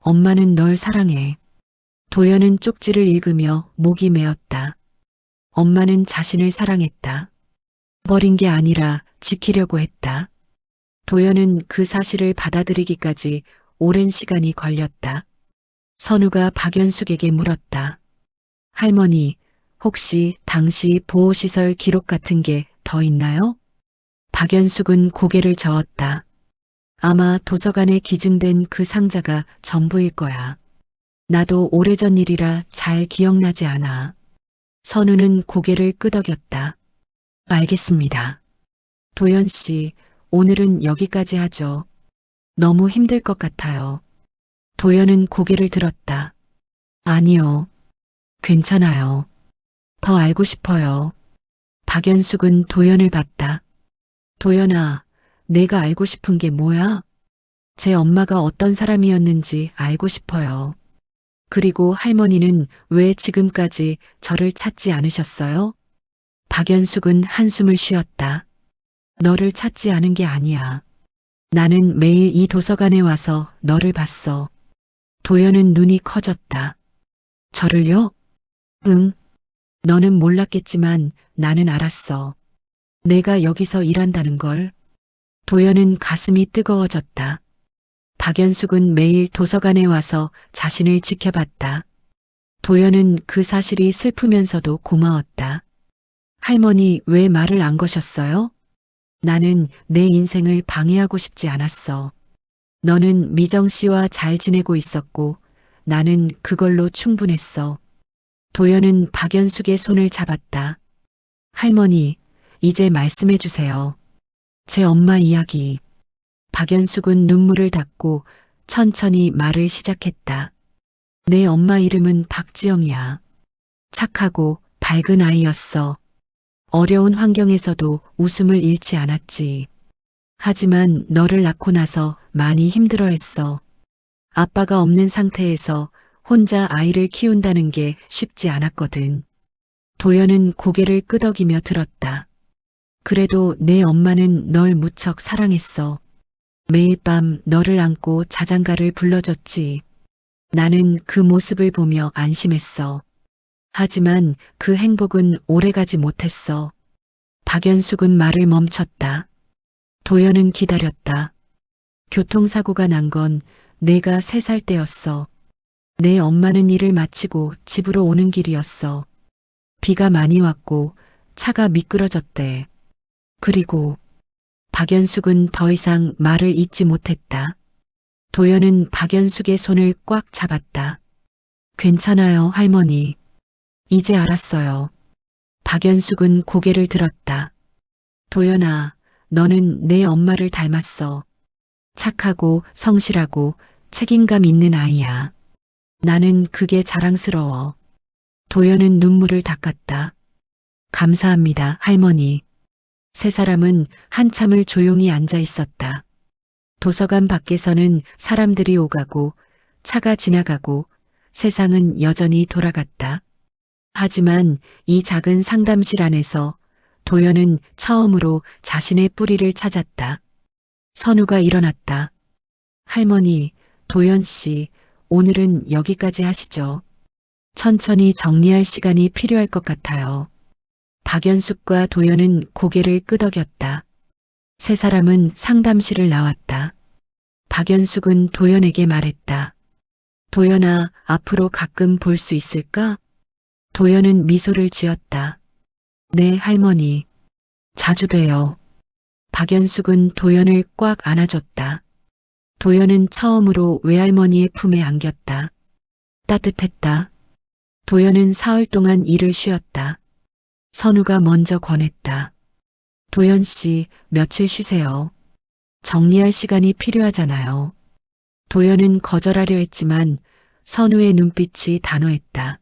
엄마는 널 사랑해. 도연은 쪽지를 읽으며 목이 메었다. 엄마는 자신을 사랑했다. 버린 게 아니라 지키려고 했다. 도연은 그 사실을 받아들이기까지 오랜 시간이 걸렸다. 선우가 박연숙에게 물었다. 할머니, 혹시 당시 보호시설 기록 같은 게 더 있나요? 박연숙은 고개를 저었다. 아마 도서관에 기증된 그 상자가 전부일 거야. 나도 오래전 일이라 잘 기억나지 않아. 선우는 고개를 끄덕였다. 알겠습니다. 도연 씨, 오늘은 여기까지 하죠. 너무 힘들 것 같아요. 도연은 고개를 들었다. 아니요. 괜찮아요. 더 알고 싶어요. 박연숙은 도연을 봤다. 도연아, 내가 알고 싶은 게 뭐야? 제 엄마가 어떤 사람이었는지 알고 싶어요. 그리고 할머니는 왜 지금까지 저를 찾지 않으셨어요? 박연숙은 한숨을 쉬었다. 너를 찾지 않은 게 아니야. 나는 매일 이 도서관에 와서 너를 봤어. 도연은 눈이 커졌다. 저를요? 응. 너는 몰랐겠지만 나는 알았어. 내가 여기서 일한다는 걸. 도연은 가슴이 뜨거워졌다. 박연숙은 매일 도서관에 와서 자신을 지켜봤다. 도연은 그 사실이 슬프면서도 고마웠다. 할머니 왜 말을 안 거셨어요? 나는 내 인생을 방해하고 싶지 않았어. 너는 미정 씨와 잘 지내고 있었고 나는 그걸로 충분했어. 도연은 박연숙의 손을 잡았다. 할머니, 이제 말씀해 주세요. 제 엄마 이야기. 박연숙은 눈물을 닦고 천천히 말을 시작했다. 내 엄마 이름은 박지영이야. 착하고 밝은 아이였어. 어려운 환경에서도 웃음을 잃지 않았지. 하지만 너를 낳고 나서 많이 힘들어했어. 아빠가 없는 상태에서 혼자 아이를 키운다는 게 쉽지 않았거든. 도연은 고개를 끄덕이며 들었다. 그래도 내 엄마는 널 무척 사랑했어. 매일 밤 너를 안고 자장가를 불러줬지. 나는 그 모습을 보며 안심했어. 하지만 그 행복은 오래가지 못했어. 박연숙은 말을 멈췄다. 도연은 기다렸다. 교통사고가 난 건 내가 3살 때였어. 내 엄마는 일을 마치고 집으로 오는 길이었어. 비가 많이 왔고 차가 미끄러졌대. 그리고 박연숙은 더 이상 말을 잇지 못했다. 도연은 박연숙의 손을 꽉 잡았다. 괜찮아요, 할머니. 이제 알았어요. 박연숙은 고개를 들었다. 도연아, 너는 내 엄마를 닮았어. 착하고 성실하고 책임감 있는 아이야. 나는 그게 자랑스러워. 도연은 눈물을 닦았다. 감사합니다, 할머니. 3사람은 한참을 조용히 앉아 있었다. 도서관 밖에서는 사람들이 오가고 차가 지나가고 세상은 여전히 돌아갔다. 하지만 이 작은 상담실 안에서 도연은 처음으로 자신의 뿌리를 찾았다. 선우가 일어났다. 할머니, 도연 씨, 오늘은 여기까지 하시죠. 천천히 정리할 시간이 필요할 것 같아요. 박연숙과 도연은 고개를 끄덕였다. 3사람은 상담실을 나왔다. 박연숙은 도연에게 말했다. 도연아, 앞으로 가끔 볼 수 있을까? 도연은 미소를 지었다. 네, 할머니. 자주 봬요. 박연숙은 도연을 꽉 안아줬다. 도연은 처음으로 외할머니의 품에 안겼다. 따뜻했다. 도연은 사흘 동안 일을 쉬었다. 선우가 먼저 권했다. 도연 씨, 며칠 쉬세요. 정리할 시간이 필요하잖아요. 도연은 거절하려 했지만 선우의 눈빛이 단호했다.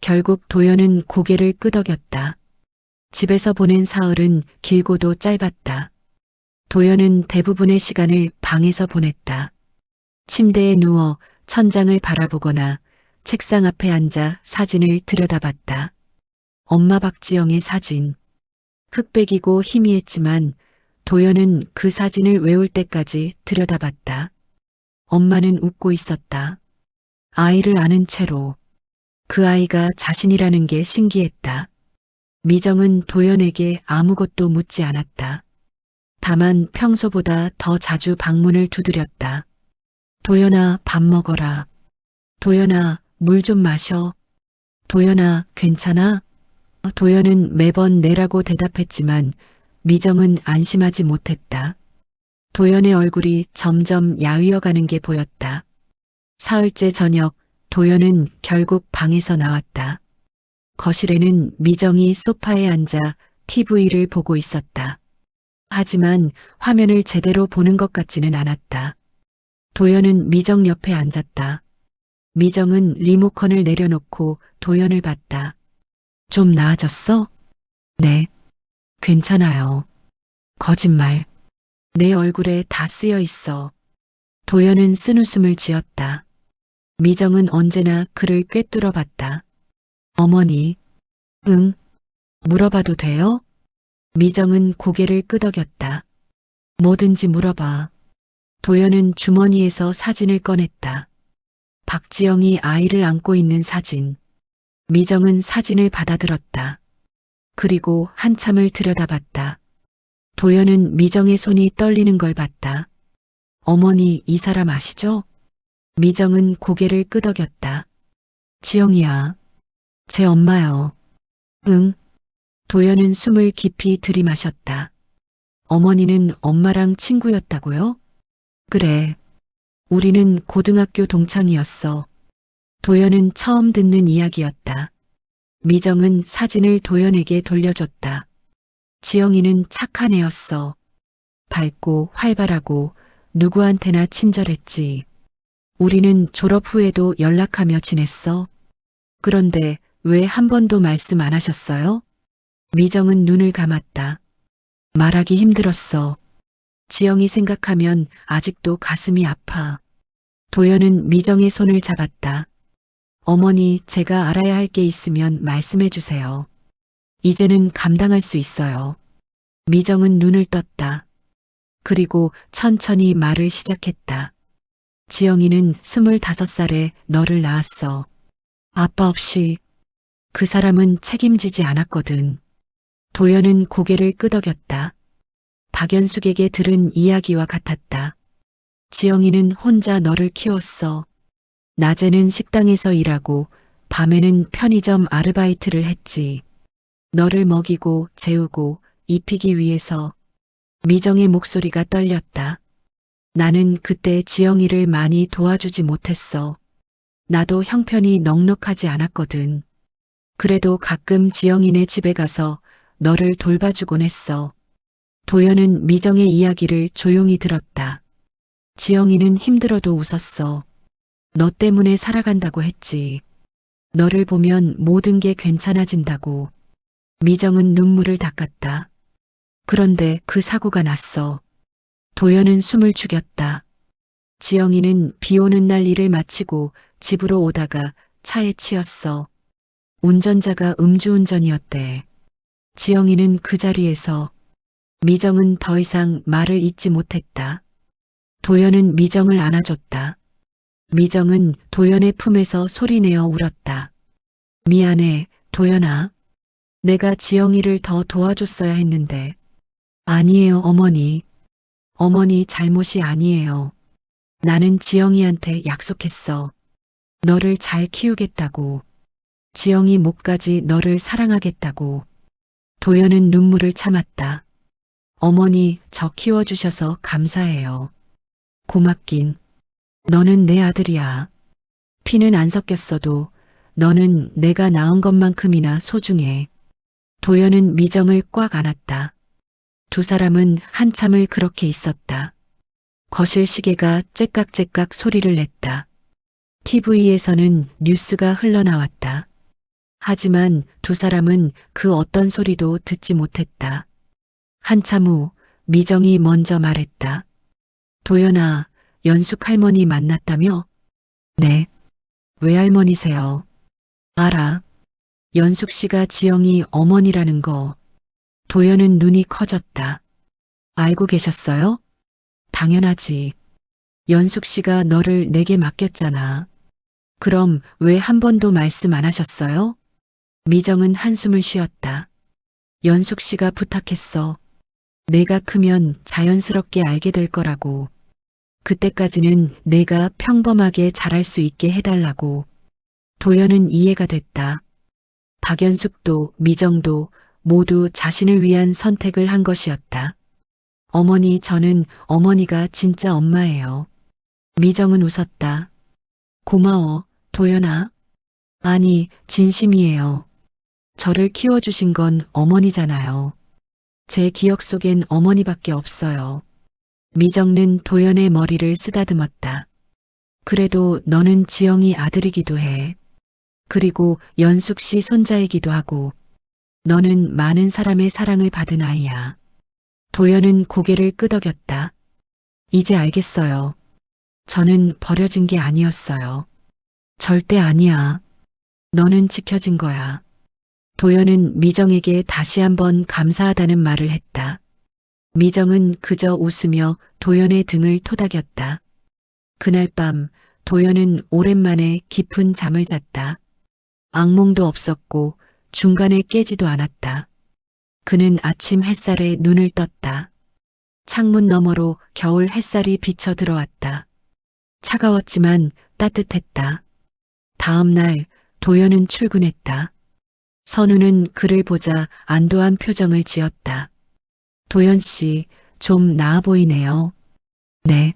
결국 도연은 고개를 끄덕였다. 집에서 보낸 사흘은 길고도 짧았다. 도연은 대부분의 시간을 방에서 보냈다. 침대에 누워 천장을 바라보거나 책상 앞에 앉아 사진을 들여다봤다. 엄마 박지영의 사진. 흑백이고 희미했지만 도연은 그 사진을 외울 때까지 들여다봤다. 엄마는 웃고 있었다. 아이를 아는 채로. 그 아이가 자신이라는 게 신기했다. 미정은 도연에게 아무것도 묻지 않았다. 다만 평소보다 더 자주 방문을 두드렸다. 도연아, 밥 먹어라. 도연아, 물 좀 마셔. 도연아, 괜찮아? 도연은 매번 네라고 대답했지만 미정은 안심하지 못했다. 도연의 얼굴이 점점 야위어가는 게 보였다. 사흘째 저녁, 도연은 결국 방에서 나왔다. 거실에는 미정이 소파에 앉아 TV를 보고 있었다. 하지만 화면을 제대로 보는 것 같지는 않았다. 도연은 미정 옆에 앉았다. 미정은 리모컨을 내려놓고 도연을 봤다. 좀 나아졌어? 네. 괜찮아요. 거짓말. 내 얼굴에 다 쓰여 있어. 도연은 쓴웃음을 지었다. 미정은 언제나 그를 꿰뚫어 봤다. 어머니. 응. 물어봐도 돼요? 미정은 고개를 끄덕였다. 뭐든지 물어봐. 도연은 주머니에서 사진을 꺼냈다. 박지영이 아이를 안고 있는 사진. 미정은 사진을 받아들었다. 그리고 한참을 들여다봤다. 도연은 미정의 손이 떨리는 걸 봤다. 어머니, 이 사람 아시죠? 미정은 고개를 끄덕였다. 지영이야. 제 엄마요. 응. 도연은 숨을 깊이 들이마셨다. 어머니는 엄마랑 친구였다고요? 그래. 우리는 고등학교 동창이었어. 도연은 처음 듣는 이야기였다. 미정은 사진을 도연에게 돌려줬다. 지영이는 착한 애였어. 밝고 활발하고 누구한테나 친절했지. 우리는 졸업 후에도 연락하며 지냈어. 그런데 왜 한 번도 말씀 안 하셨어요? 미정은 눈을 감았다. 말하기 힘들었어. 지영이 생각하면 아직도 가슴이 아파. 도연은 미정의 손을 잡았다. 어머니, 제가 알아야 할 게 있으면 말씀해 주세요. 이제는 감당할 수 있어요. 미정은 눈을 떴다. 그리고 천천히 말을 시작했다. 지영이는 25살에 너를 낳았어. 아빠 없이. 그 사람은 책임지지 않았거든. 도연은 고개를 끄덕였다. 박연숙에게 들은 이야기와 같았다. 지영이는 혼자 너를 키웠어. 낮에는 식당에서 일하고 밤에는 편의점 아르바이트를 했지. 너를 먹이고 재우고 입히기 위해서. 미정의 목소리가 떨렸다. 나는 그때 지영이를 많이 도와주지 못했어. 나도 형편이 넉넉하지 않았거든. 그래도 가끔 지영이네 집에 가서 너를 돌봐주곤 했어. 도연은 미정의 이야기를 조용히 들었다. 지영이는 힘들어도 웃었어. 너 때문에 살아간다고 했지. 너를 보면 모든 게 괜찮아진다고. 미정은 눈물을 닦았다. 그런데 그 사고가 났어. 도연은 숨을 죽였다. 지영이는 비 오는 날 일을 마치고 집으로 오다가 차에 치였어. 운전자가 음주운전이었대. 지영이는 그 자리에서. 미정은 더 이상 말을 잇지 못했다. 도연은 미정을 안아줬다. 미정은 도연의 품에서 소리내어 울었다. 미안해, 도연아. 내가 지영이를 더 도와줬어야 했는데. 아니에요, 어머니. 어머니 잘못이 아니에요. 나는 지영이한테 약속했어. 너를 잘 키우겠다고. 지영이 목까지 너를 사랑하겠다고. 도연은 눈물을 참았다. 어머니, 저 키워주셔서 감사해요. 고맙긴. 너는 내 아들이야. 피는 안 섞였어도 너는 내가 낳은 것만큼이나 소중해. 도연은 미정을 꽉 안았다. 두 사람은 한참을 그렇게 있었다. 거실 시계가 째깍째깍 소리를 냈다. TV에서는 뉴스가 흘러나왔다. 하지만 두 사람은 그 어떤 소리도 듣지 못했다. 한참 후 미정이 먼저 말했다. 도연아, 연숙 할머니 만났다며? 네. 외할머니세요. 알아. 연숙 씨가 지영이 어머니라는 거. 도연은 눈이 커졌다. 알고 계셨어요? 당연하지. 연숙 씨가 너를 내게 맡겼잖아. 그럼 왜 한 번도 말씀 안 하셨어요? 미정은 한숨을 쉬었다. 연숙 씨가 부탁했어. 내가 크면 자연스럽게 알게 될 거라고. 그때까지는 내가 평범하게 자랄 수 있게 해달라고. 도연은 이해가 됐다. 박연숙도 미정도 모두 자신을 위한 선택을 한 것이었다. 어머니, 저는 어머니가 진짜 엄마예요. 미정은 웃었다. 고마워, 도연아. 아니, 진심이에요. 저를 키워주신 건 어머니잖아요. 제 기억 속엔 어머니밖에 없어요. 미정은 도연의 머리를 쓰다듬었다. 그래도 너는 지영이 아들이기도 해. 그리고 연숙 씨 손자이기도 하고. 너는 많은 사람의 사랑을 받은 아이야. 도연은 고개를 끄덕였다. 이제 알겠어요. 저는 버려진 게 아니었어요. 절대 아니야. 너는 지켜진 거야. 도연은 미정에게 다시 한번 감사하다는 말을 했다. 미정은 그저 웃으며 도연의 등을 토닥였다. 그날 밤 도연은 오랜만에 깊은 잠을 잤다. 악몽도 없었고 중간에 깨지도 않았다. 그는 아침 햇살에 눈을 떴다. 창문 너머로 겨울 햇살이 비쳐 들어왔다. 차가웠지만 따뜻했다. 다음 날 도연은 출근했다. 선우는 그를 보자 안도한 표정을 지었다. 도연 씨, 좀 나아 보이네요. 네,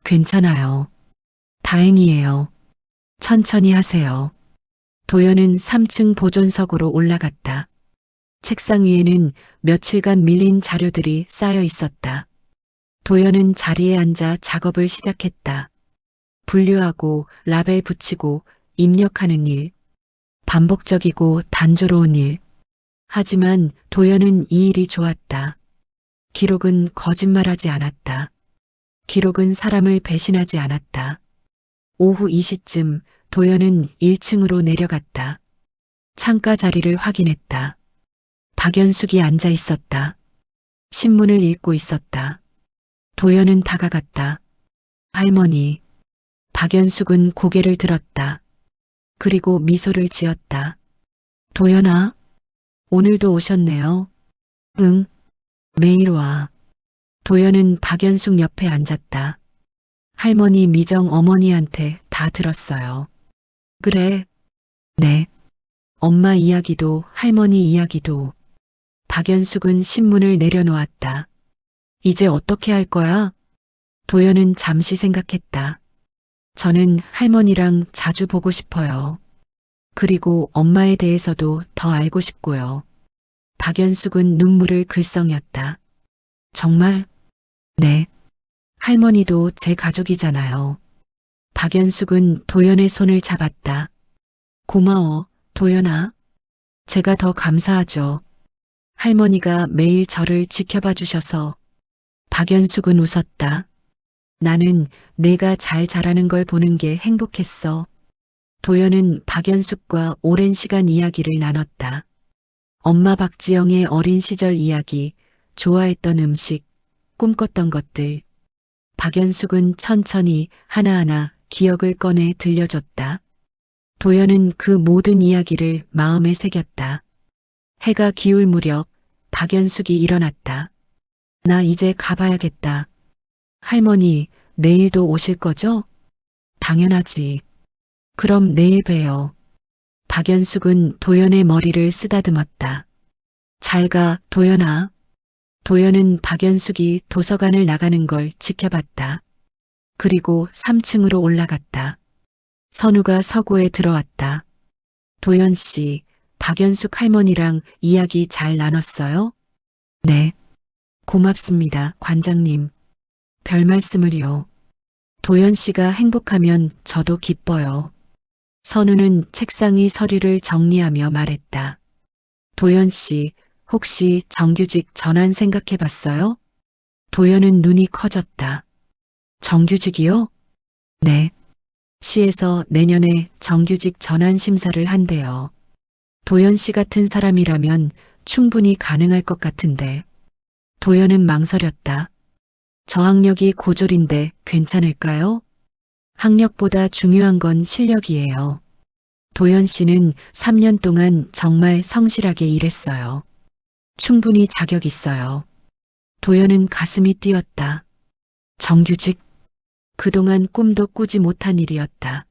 괜찮아요. 다행이에요. 천천히 하세요. 도연은 3층 보존석으로 올라갔다. 책상 위에는 며칠간 밀린 자료들이 쌓여 있었다. 도연은 자리에 앉아 작업을 시작했다. 분류하고 라벨 붙이고 입력하는 일. 반복적이고 단조로운 일. 하지만 도연은 이 일이 좋았다. 기록은 거짓말하지 않았다. 기록은 사람을 배신하지 않았다. 오후 2시쯤 도연은 1층으로 내려갔다. 창가 자리를 확인했다. 박연숙이 앉아 있었다. 신문을 읽고 있었다. 도연은 다가갔다. 할머니. 박연숙은 고개를 들었다. 그리고 미소를 지었다. 도연아, 오늘도 오셨네요. 응, 매일 와. 도연은 박연숙 옆에 앉았다. 할머니 미정 어머니한테 다 들었어요. 그래. 네. 엄마 이야기도 할머니 이야기도. 박연숙은 신문을 내려놓았다. 이제 어떻게 할 거야? 도연은 잠시 생각했다. 저는 할머니랑 자주 보고 싶어요. 그리고 엄마에 대해서도 더 알고 싶고요. 박연숙은 눈물을 글썽였다. 정말? 네. 할머니도 제 가족이잖아요. 박연숙은 도연의 손을 잡았다. 고마워, 도연아. 제가 더 감사하죠. 할머니가 매일 저를 지켜봐 주셔서. 박연숙은 웃었다. 나는 내가 잘 자라는 걸 보는 게 행복했어. 도연은 박연숙과 오랜 시간 이야기를 나눴다. 엄마 박지영의 어린 시절 이야기, 좋아했던 음식, 꿈꿨던 것들. 박연숙은 천천히 하나하나 기억을 꺼내 들려줬다. 도연은 그 모든 이야기를 마음에 새겼다. 해가 기울 무렵 박연숙이 일어났다. 나 이제 가봐야겠다. 할머니, 내일도 오실 거죠? 당연하지. 그럼 내일 봬요. 박연숙은 도연의 머리를 쓰다듬었다. 잘 가, 도연아. 도연은 박연숙이 도서관을 나가는 걸 지켜봤다. 그리고 3층으로 올라갔다. 선우가 서고에 들어왔다. 도연 씨, 박연숙 할머니랑 이야기 잘 나눴어요? 네. 고맙습니다, 관장님. 별 말씀을요. 도연 씨가 행복하면 저도 기뻐요. 선우는 책상 위 서류를 정리하며 말했다. 도연 씨, 혹시 정규직 전환 생각해 봤어요? 도연은 눈이 커졌다. 정규직이요? 네. 시에서 내년에 정규직 전환 심사를 한대요. 도연 씨 같은 사람이라면 충분히 가능할 것 같은데. 도연은 망설였다. 저학력이 고졸인데 괜찮을까요? 학력보다 중요한 건 실력이에요. 도연 씨는 3년 동안 정말 성실하게 일했어요. 충분히 자격 있어요. 도연은 가슴이 뛰었다. 정규직? 그동안 꿈도 꾸지 못한 일이었다.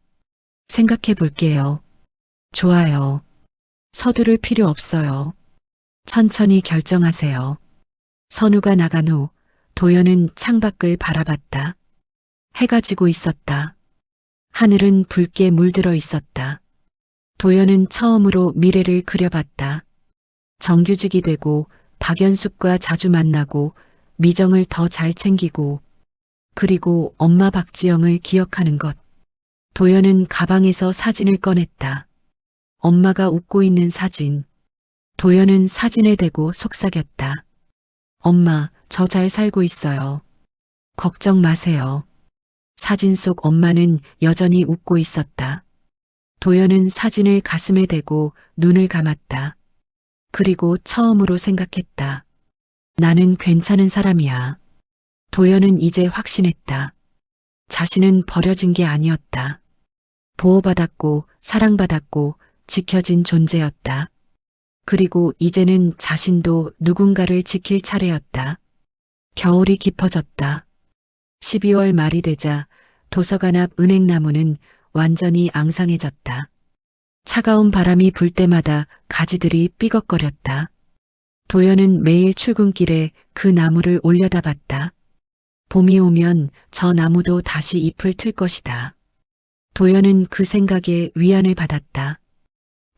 생각해 볼게요. 좋아요. 서두를 필요 없어요. 천천히 결정하세요. 선우가 나간 후 도연은 창밖을 바라봤다. 해가 지고 있었다. 하늘은 붉게 물들어 있었다. 도연은 처음으로 미래를 그려봤다. 정규직이 되고 박연숙과 자주 만나고 미정을 더 잘 챙기고 그리고 엄마 박지영을 기억하는 것. 도연은 가방에서 사진을 꺼냈다. 엄마가 웃고 있는 사진. 도연은 사진에 대고 속삭였다. 엄마, 저 잘 살고 있어요. 걱정 마세요. 사진 속 엄마는 여전히 웃고 있었다. 도연은 사진을 가슴에 대고 눈을 감았다. 그리고 처음으로 생각했다. 나는 괜찮은 사람이야. 도연은 이제 확신했다. 자신은 버려진 게 아니었다. 보호받았고 사랑받았고 지켜진 존재였다. 그리고 이제는 자신도 누군가를 지킬 차례였다. 겨울이 깊어졌다. 12월 말이 되자 도서관 앞 은행나무는 완전히 앙상해졌다. 차가운 바람이 불 때마다 가지들이 삐걱거렸다. 도연은 매일 출근길에 그 나무를 올려다봤다. 봄이 오면 저 나무도 다시 잎을 틀 것이다. 도연은 그 생각에 위안을 받았다.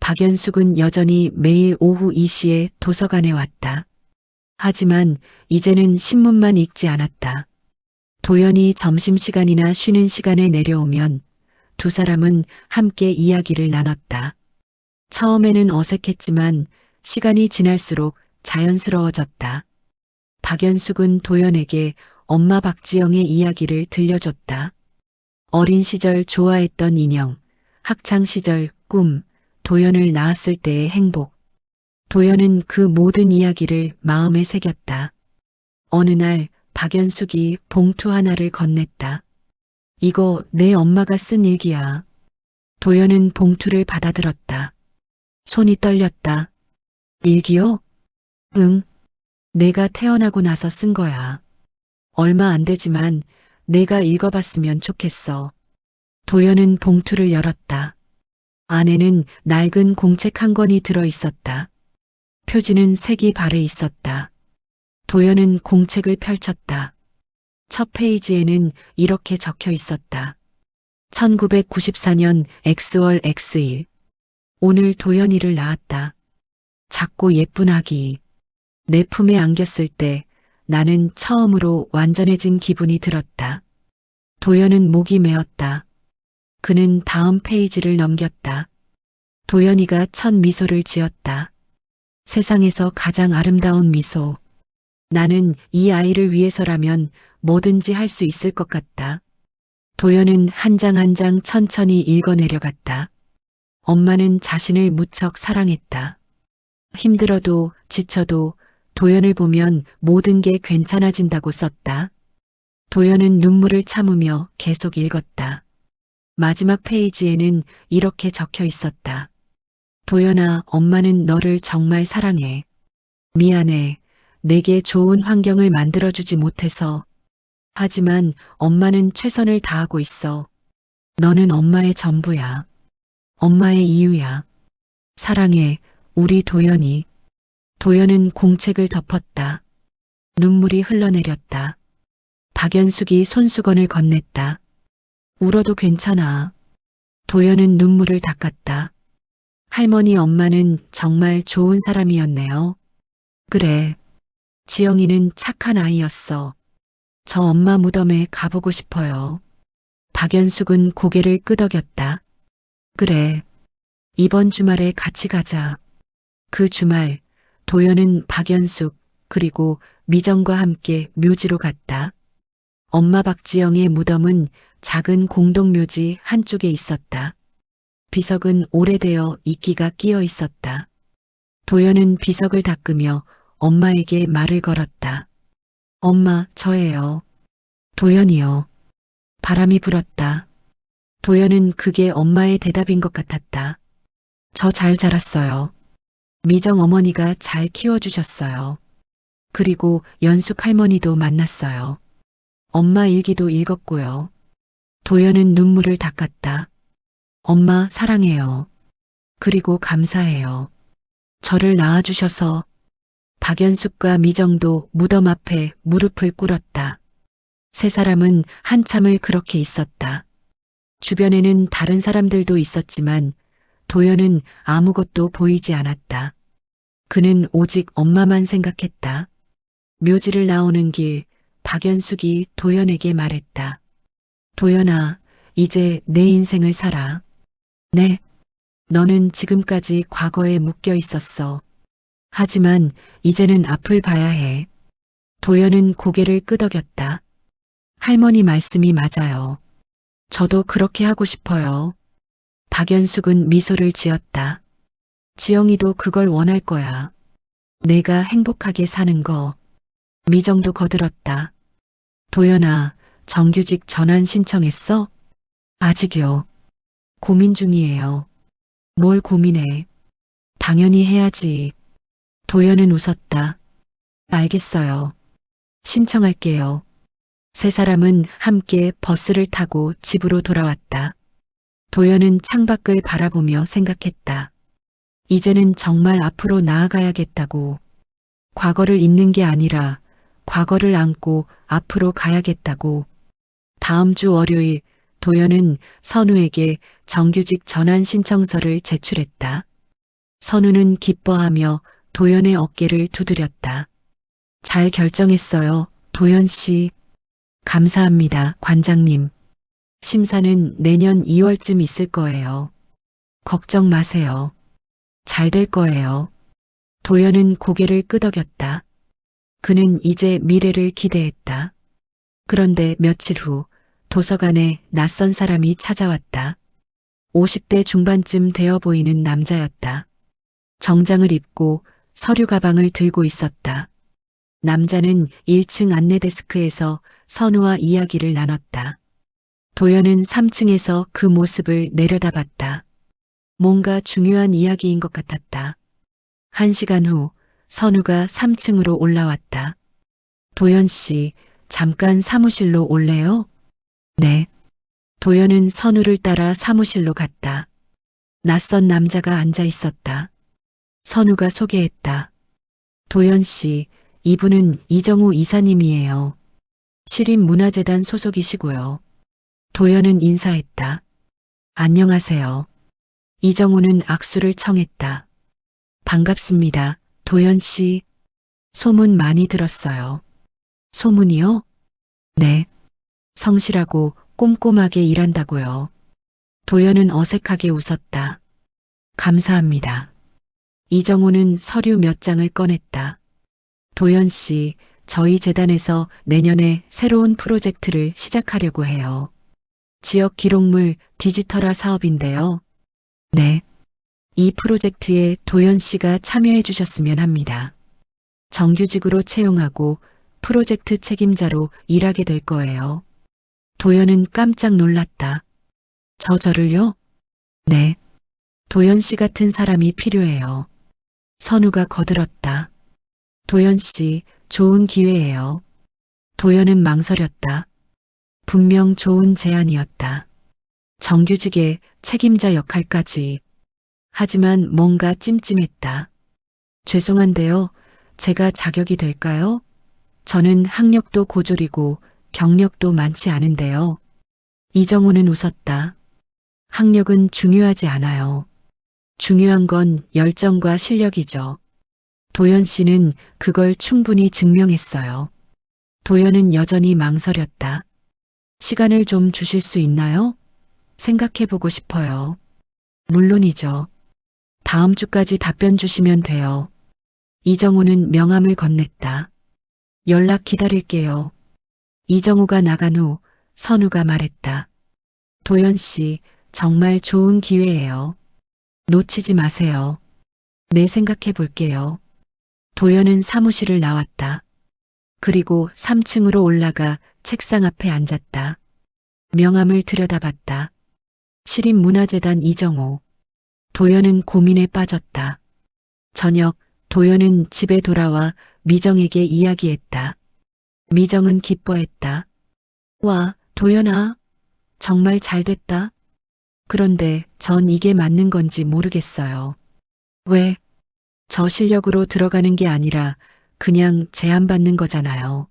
박연숙은 여전히 매일 오후 2시에 도서관에 왔다. 하지만 이제는 신문만 읽지 않았다. 도연이 점심시간이나 쉬는 시간에 내려오면 두 사람은 함께 이야기를 나눴다. 처음에는 어색했지만 시간이 지날수록 자연스러워졌다. 박연숙은 도연에게 엄마 박지영의 이야기를 들려줬다. 어린 시절 좋아했던 인형, 학창시절 꿈, 도연을 낳았을 때의 행복. 도연은 그 모든 이야기를 마음에 새겼다. 어느 날 박연숙이 봉투 하나를 건넸다. 이거 내 엄마가 쓴 일기야. 도연은 봉투를 받아들었다. 손이 떨렸다. 일기요? 응. 내가 태어나고 나서 쓴 거야. 얼마 안 되지만 내가 읽어봤으면 좋겠어. 도연은 봉투를 열었다. 안에는 낡은 공책 한 권이 들어 있었다. 표지는 색이 바래 있었다. 도연은 공책을 펼쳤다. 첫 페이지에는 이렇게 적혀 있었다. 1994년 X월 X일. 오늘 도연이를 낳았다. 작고 예쁜 아기. 내 품에 안겼을 때 나는 처음으로 완전해진 기분이 들었다. 도연은 목이 메었다. 그는 다음 페이지를 넘겼다. 도연이가 첫 미소를 지었다. 세상에서 가장 아름다운 미소. 나는 이 아이를 위해서라면 뭐든지 할 수 있을 것 같다. 도연은 한 장 한 장 천천히 읽어내려갔다. 엄마는 자신을 무척 사랑했다. 힘들어도 지쳐도 도연을 보면 모든 게 괜찮아진다고 썼다. 도연은 눈물을 참으며 계속 읽었다. 마지막 페이지에는 이렇게 적혀 있었다. 도연아, 엄마는 너를 정말 사랑해. 미안해. 내게 좋은 환경을 만들어주지 못해서. 하지만 엄마는 최선을 다하고 있어. 너는 엄마의 전부야. 엄마의 이유야. 사랑해, 우리 도연이. 도연은 공책을 덮었다. 눈물이 흘러내렸다. 박연숙이 손수건을 건넸다. 울어도 괜찮아. 도연은 눈물을 닦았다. 할머니 엄마는 정말 좋은 사람이었네요. 그래. 지영이는 착한 아이였어. 저 엄마 무덤에 가보고 싶어요. 박연숙은 고개를 끄덕였다. 그래. 이번 주말에 같이 가자. 그 주말 도연은 박연숙 그리고 미정과 함께 묘지로 갔다. 엄마 박지영의 무덤은 작은 공동묘지 한쪽에 있었다. 비석은 오래되어 이끼가 끼어 있었다. 도연은 비석을 닦으며 엄마에게 말을 걸었다. 엄마, 저예요. 도연이요. 바람이 불었다. 도연은 그게 엄마의 대답인 것 같았다. 저 잘 자랐어요. 미정 어머니가 잘 키워주셨어요. 그리고 연숙 할머니도 만났어요. 엄마 일기도 읽었고요. 도연은 눈물을 닦았다. 엄마 사랑해요. 그리고 감사해요. 저를 낳아주셔서. 박연숙과 미정도 무덤 앞에 무릎을 꿇었다. 세 사람은 한참을 그렇게 있었다. 주변에는 다른 사람들도 있었지만 도연은 아무것도 보이지 않았다. 그는 오직 엄마만 생각했다. 묘지를 나오는 길, 박연숙이 도연에게 말했다. 도연아, 이제 내 인생을 살아. 네. 너는 지금까지 과거에 묶여 있었어. 하지만 이제는 앞을 봐야 해. 도연은 고개를 끄덕였다. 할머니 말씀이 맞아요. 저도 그렇게 하고 싶어요. 박연숙은 미소를 지었다. 지영이도 그걸 원할 거야. 내가 행복하게 사는 거. 미정도 거들었다. 도연아, 정규직 전환 신청했어? 아직요. 고민 중이에요. 뭘 고민해? 당연히 해야지. 도연은 웃었다. 알겠어요. 신청할게요. 세 사람은 함께 버스를 타고 집으로 돌아왔다. 도연은 창밖을 바라보며 생각했다. 이제는 정말 앞으로 나아가야겠다고. 과거를 잊는 게 아니라 과거를 안고 앞으로 가야겠다고. 다음 주 월요일 도연은 선우에게 정규직 전환 신청서를 제출했다. 선우는 기뻐하며 도연의 어깨를 두드렸다. 잘 결정했어요, 도연 씨. 감사합니다, 관장님. 심사는 내년 2월쯤 있을 거예요. 걱정 마세요. 잘 될 거예요. 도연은 고개를 끄덕였다. 그는 이제 미래를 기대했다. 그런데 며칠 후 도서관에 낯선 사람이 찾아왔다. 50대 중반쯤 되어 보이는 남자였다. 정장을 입고 서류 가방을 들고 있었다. 남자는 1층 안내데스크에서 선우와 이야기를 나눴다. 도연은 3층에서 그 모습을 내려다봤다. 뭔가 중요한 이야기인 것 같았다. 1시간 후 선우가 3층으로 올라왔다. 도연 씨, 잠깐 사무실로 올래요? 네. 도연은 선우를 따라 사무실로 갔다. 낯선 남자가 앉아 있었다. 선우가 소개했다. 도연 씨, 이분은 이정우 이사님이에요. 시립문화재단 소속이시고요. 도연은 인사했다. 안녕하세요. 이정우는 악수를 청했다. 반갑습니다. 도연 씨. 소문 많이 들었어요. 소문이요? 네. 성실하고 꼼꼼하게 일한다고요. 도연은 어색하게 웃었다. 감사합니다. 이정우는 서류 몇 장을 꺼냈다. 도연 씨, 저희 재단에서 내년에 새로운 프로젝트를 시작하려고 해요. 지역 기록물 디지털화 사업인데요. 네. 이 프로젝트에 도연 씨가 참여해 주셨으면 합니다. 정규직으로 채용하고 프로젝트 책임자로 일하게 될 거예요. 도연은 깜짝 놀랐다. 저를요? 네. 도연 씨 같은 사람이 필요해요. 선우가 거들었다. 도연 씨, 좋은 기회예요. 도연은 망설였다. 분명 좋은 제안이었다. 정규직의 책임자 역할까지. 하지만 뭔가 찜찜했다. 죄송한데요. 제가 자격이 될까요? 저는 학력도 고졸이고 경력도 많지 않은데요. 이정우는 웃었다. 학력은 중요하지 않아요. 중요한 건 열정과 실력이죠. 도연 씨는 그걸 충분히 증명했어요. 도연은 여전히 망설였다. 시간을 좀 주실 수 있나요? 생각해보고 싶어요. 물론이죠. 다음 주까지 답변 주시면 돼요. 이정우는 명함을 건넸다. 연락 기다릴게요. 이정우가 나간 후 선우가 말했다. 도연 씨, 정말 좋은 기회예요. 놓치지 마세요. 네, 생각해 볼게요. 도연은 사무실을 나왔다. 그리고 3층으로 올라가 책상 앞에 앉았다. 명함을 들여다봤다. 시립문화재단 이정호. 도연은 고민에 빠졌다. 저녁, 도연은 집에 돌아와 미정에게 이야기했다. 미정은 기뻐했다. 와, 도연아. 정말 잘 됐다. 그런데 전 이게 맞는 건지 모르겠어요. 왜? 저 실력으로 들어가는 게 아니라 그냥 제안받는 거잖아요.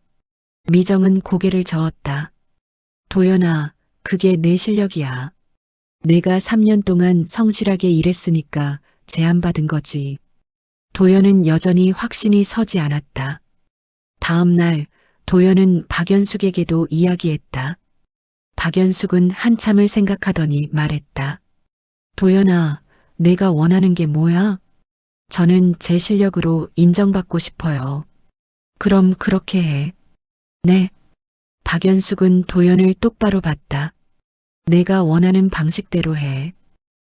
미정은 고개를 저었다. 도연아, 그게 내 실력이야. 내가 3년 동안 성실하게 일했으니까 제안받은 거지. 도연은 여전히 확신이 서지 않았다. 다음 날 도연은 박연숙에게도 이야기했다. 박연숙은 한참을 생각하더니 말했다. 도연아, 내가 원하는 게 뭐야? 저는 제 실력으로 인정받고 싶어요. 그럼 그렇게 해. 네. 박연숙은 도연을 똑바로 봤다. 내가 원하는 방식대로 해.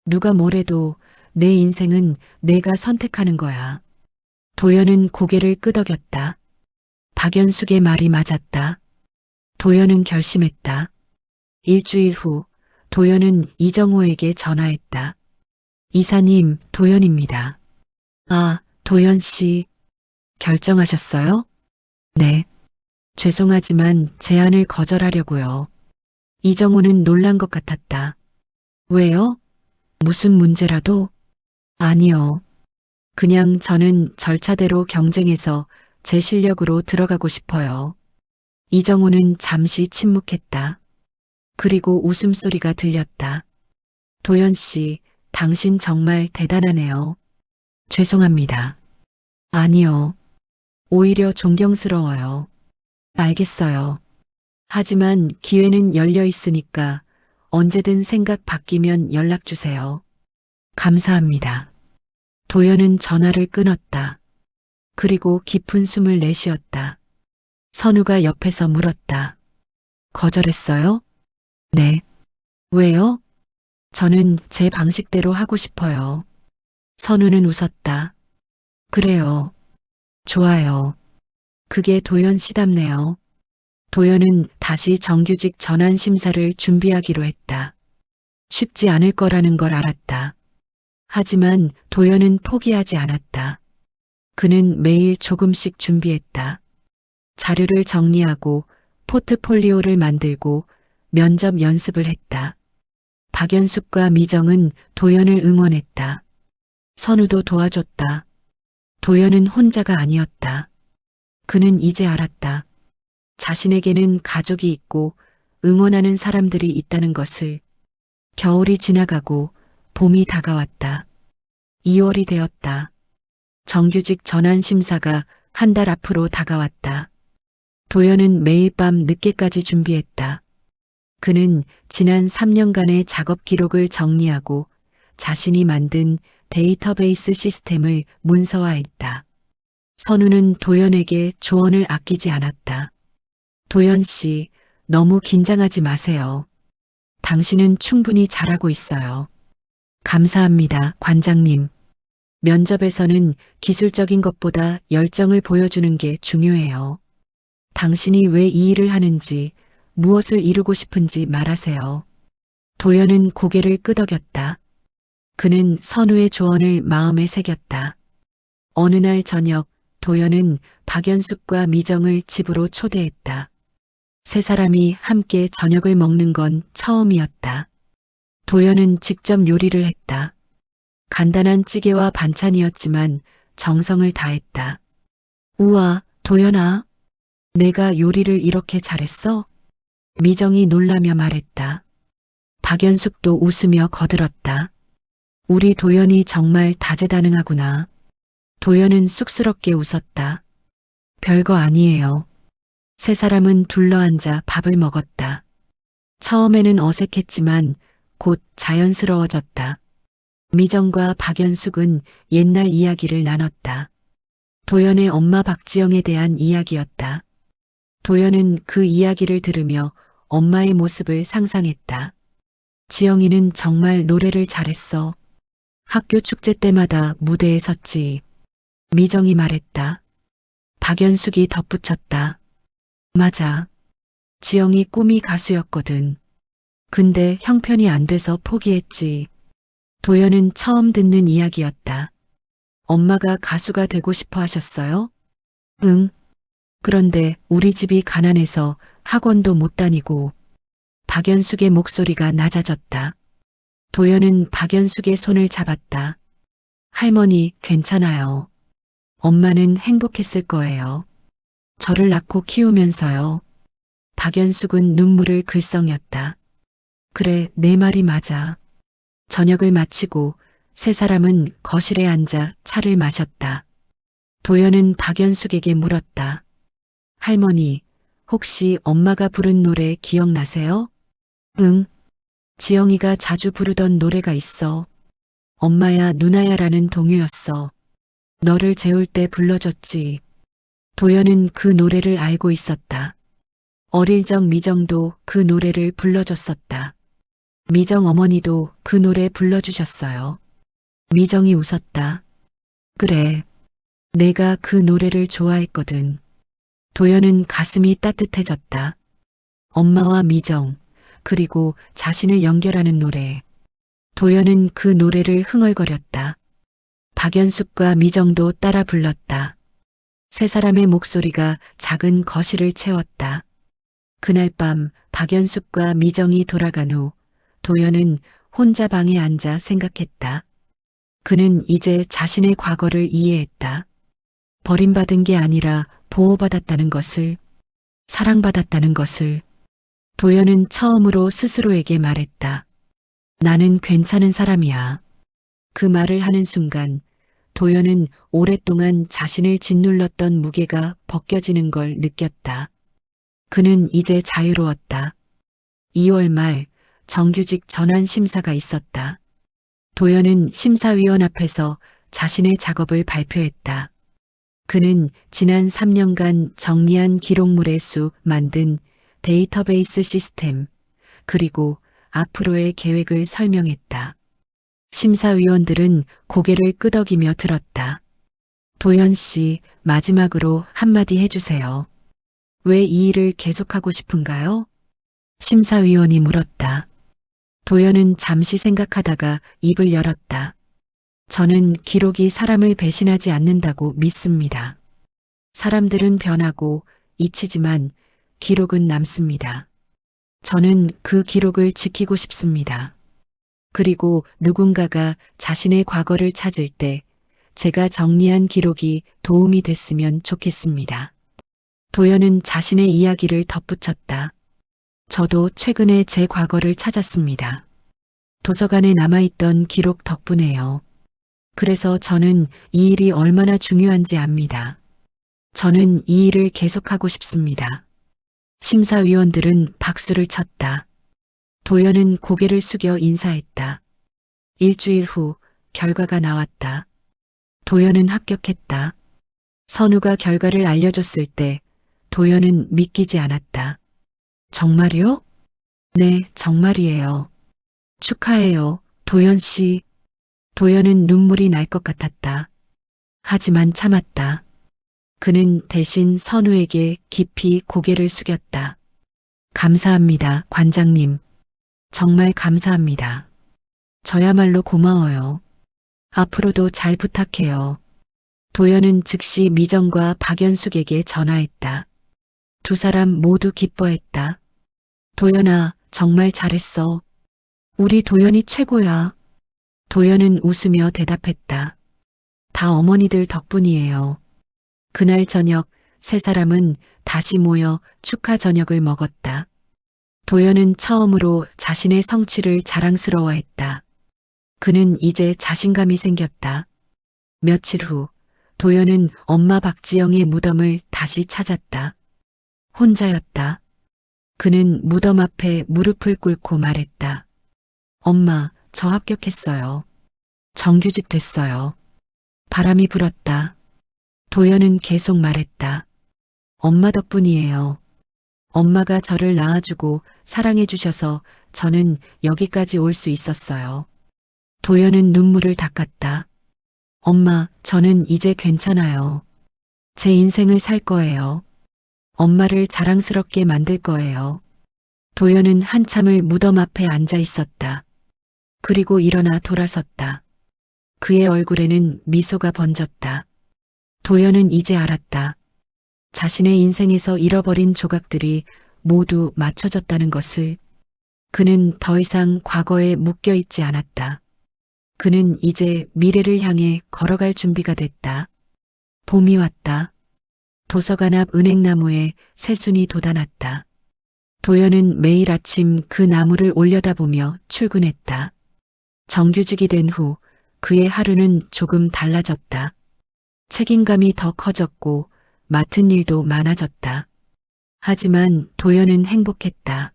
누가 뭐래도 내 인생은 내가 선택하는 거야. 도연은 고개를 끄덕였다. 박연숙의 말이 맞았다. 도연은 결심했다. 일주일 후 도연은 이정호에게 전화했다. 이사님, 도연입니다. 아, 도연 씨. 결정하셨어요? 네. 죄송하지만 제안을 거절하려고요. 이정호는 놀란 것 같았다. 왜요? 무슨 문제라도? 아니요. 그냥 저는 절차대로 경쟁해서 제 실력으로 들어가고 싶어요. 이정호는 잠시 침묵했다. 그리고 웃음소리가 들렸다. 도연 씨, 당신 정말 대단하네요. 죄송합니다. 아니요. 오히려 존경스러워요. 알겠어요. 하지만 기회는 열려 있으니까 언제든 생각 바뀌면 연락 주세요. 감사합니다. 도연은 전화를 끊었다. 그리고 깊은 숨을 내쉬었다. 선우가 옆에서 물었다. 거절했어요? 네. 왜요? 저는 제 방식대로 하고 싶어요. 선우는 웃었다. 그래요. 좋아요. 그게 도연 씨답네요. 도연은 다시 정규직 전환 심사를 준비하기로 했다. 쉽지 않을 거라는 걸 알았다. 하지만 도연은 포기하지 않았다. 그는 매일 조금씩 준비했다. 자료를 정리하고 포트폴리오를 만들고 면접 연습을 했다. 박연숙과 미정은 도연을 응원했다. 선우도 도와줬다. 도연은 혼자가 아니었다. 그는 이제 알았다. 자신에게는 가족이 있고 응원하는 사람들이 있다는 것을. 겨울이 지나가고 봄이 다가왔다. 2월이 되었다. 정규직 전환 심사가 한 달 앞으로 다가왔다. 도연은 매일 밤 늦게까지 준비했다. 그는 지난 3년간의 작업 기록을 정리하고 자신이 만든 데이터베이스 시스템을 문서화했다. 선우는 도연에게 조언을 아끼지 않았다. 도연 씨, 너무 긴장하지 마세요. 당신은 충분히 잘하고 있어요. 감사합니다, 관장님. 면접에서는 기술적인 것보다 열정을 보여주는 게 중요해요. 당신이 왜 이 일을 하는지, 무엇을 이루고 싶은지 말하세요. 도연은 고개를 끄덕였다. 그는 선우의 조언을 마음에 새겼다. 어느 날 저녁, 도연은 박연숙과 미정을 집으로 초대했다. 세 사람이 함께 저녁을 먹는 건 처음이었다. 도연은 직접 요리를 했다. 간단한 찌개와 반찬이었지만 정성을 다했다. 우와, 도연아. 내가 요리를 이렇게 잘했어? 미정이 놀라며 말했다. 박연숙도 웃으며 거들었다. 우리 도연이 정말 다재다능하구나. 도연은 쑥스럽게 웃었다. 별거 아니에요. 세 사람은 둘러앉아 밥을 먹었다. 처음에는 어색했지만 곧 자연스러워졌다. 미정과 박연숙은 옛날 이야기를 나눴다. 도연의 엄마 박지영에 대한 이야기였다. 도연은 그 이야기를 들으며 엄마의 모습을 상상했다. 지영이는 정말 노래를 잘했어. 학교 축제 때마다 무대에 섰지. 미정이 말했다. 박연숙이 덧붙였다. 맞아. 지영이 꿈이 가수였거든. 근데 형편이 안 돼서 포기했지. 도연은 처음 듣는 이야기였다. 엄마가 가수가 되고 싶어 하셨어요? 응. 그런데 우리 집이 가난해서 학원도 못 다니고. 박연숙의 목소리가 낮아졌다. 도연은 박연숙의 손을 잡았다. 할머니, 괜찮아요. 엄마는 행복했을 거예요. 저를 낳고 키우면서요. 박연숙은 눈물을 글썽였다. 그래, 내 말이 맞아. 저녁을 마치고 세 사람은 거실에 앉아 차를 마셨다. 도연은 박연숙에게 물었다. 할머니, 혹시 엄마가 부른 노래 기억나세요? 응. 지영이가 자주 부르던 노래가 있어. 엄마야 누나야라는 동요였어. 너를 재울 때 불러줬지. 도연은 그 노래를 알고 있었다. 어릴 적 미정도 그 노래를 불러줬었다. 미정 어머니도 그 노래 불러주셨어요. 미정이 웃었다. 그래. 내가 그 노래를 좋아했거든. 도연은 가슴이 따뜻해졌다. 엄마와 미정, 그리고 자신을 연결하는 노래. 도연은 그 노래를 흥얼거렸다. 박연숙과 미정도 따라 불렀다. 세 사람의 목소리가 작은 거실을 채웠다. 그날 밤 박연숙과 미정이 돌아간 후 도연은 혼자 방에 앉아 생각했다. 그는 이제 자신의 과거를 이해했다. 버림받은 게 아니라 보호받았다는 것을, 사랑받았다는 것을. 도연은 처음으로 스스로에게 말했다. 나는 괜찮은 사람이야. 그 말을 하는 순간 도연은 오랫동안 자신을 짓눌렀던 무게가 벗겨지는 걸 느꼈다. 그는 이제 자유로웠다. 2월 말 정규직 전환 심사가 있었다. 도연은 심사위원 앞에서 자신의 작업을 발표했다. 그는 지난 3년간 정리한 기록물의 수 만든 데이터베이스 시스템, 그리고 앞으로의 계획을 설명했다. 심사위원들은 고개를 끄덕이며 들었다. 도연 씨, 마지막으로 한마디 해주세요. 왜 이 일을 계속하고 싶은가요? 심사위원이 물었다. 도연은 잠시 생각하다가 입을 열었다. 저는 기록이 사람을 배신하지 않는다고 믿습니다. 사람들은 변하고 잊히지만 기록은 남습니다. 저는 그 기록을 지키고 싶습니다. 그리고 누군가가 자신의 과거를 찾을 때 제가 정리한 기록이 도움이 됐으면 좋겠습니다. 도연은 자신의 이야기를 덧붙였다. 저도 최근에 제 과거를 찾았습니다. 도서관에 남아있던 기록 덕분에요. 그래서 저는 이 일이 얼마나 중요한지 압니다. 저는 이 일을 계속하고 싶습니다. 심사위원들은 박수를 쳤다. 도연은 고개를 숙여 인사했다. 일주일 후 결과가 나왔다. 도연은 합격했다. 선우가 결과를 알려줬을 때 도연은 믿기지 않았다. 정말요? 네, 정말이에요. 축하해요, 도연 씨. 도연은 눈물이 날 것 같았다. 하지만 참았다. 그는 대신 선우에게 깊이 고개를 숙였다. 감사합니다, 관장님. 정말 감사합니다. 저야말로 고마워요. 앞으로도 잘 부탁해요. 도연은 즉시 미정과 박연숙에게 전화했다. 두 사람 모두 기뻐했다. 도연아, 정말 잘했어. 우리 도연이 최고야. 도연은 웃으며 대답했다. 다 어머니들 덕분이에요. 그날 저녁 세 사람은 다시 모여 축하 저녁을 먹었다. 도연은 처음으로 자신의 성취를 자랑스러워했다. 그는 이제 자신감이 생겼다. 며칠 후 도연은 엄마 박지영의 무덤을 다시 찾았다. 혼자였다. 그는 무덤 앞에 무릎을 꿇고 말했다. 엄마, 저 합격했어요. 정규직 됐어요. 바람이 불었다. 도연은 계속 말했다. 엄마 덕분이에요. 엄마가 저를 낳아주고 사랑해 주셔서 저는 여기까지 올 수 있었어요. 도연은 눈물을 닦았다. 엄마, 저는 이제 괜찮아요. 제 인생을 살 거예요. 엄마를 자랑스럽게 만들 거예요. 도연은 한참을 무덤 앞에 앉아 있었다. 그리고 일어나 돌아섰다. 그의 얼굴에는 미소가 번졌다. 도연은 이제 알았다. 자신의 인생에서 잃어버린 조각들이 모두 맞춰졌다는 것을. 그는 더 이상 과거에 묶여 있지 않았다. 그는 이제 미래를 향해 걸어갈 준비가 됐다. 봄이 왔다. 도서관 앞 은행나무에 새순이 돋아났다. 도연은 매일 아침 그 나무를 올려다보며 출근했다. 정규직이 된 후 그의 하루는 조금 달라졌다. 책임감이 더 커졌고 맡은 일도 많아졌다. 하지만 도연은 행복했다.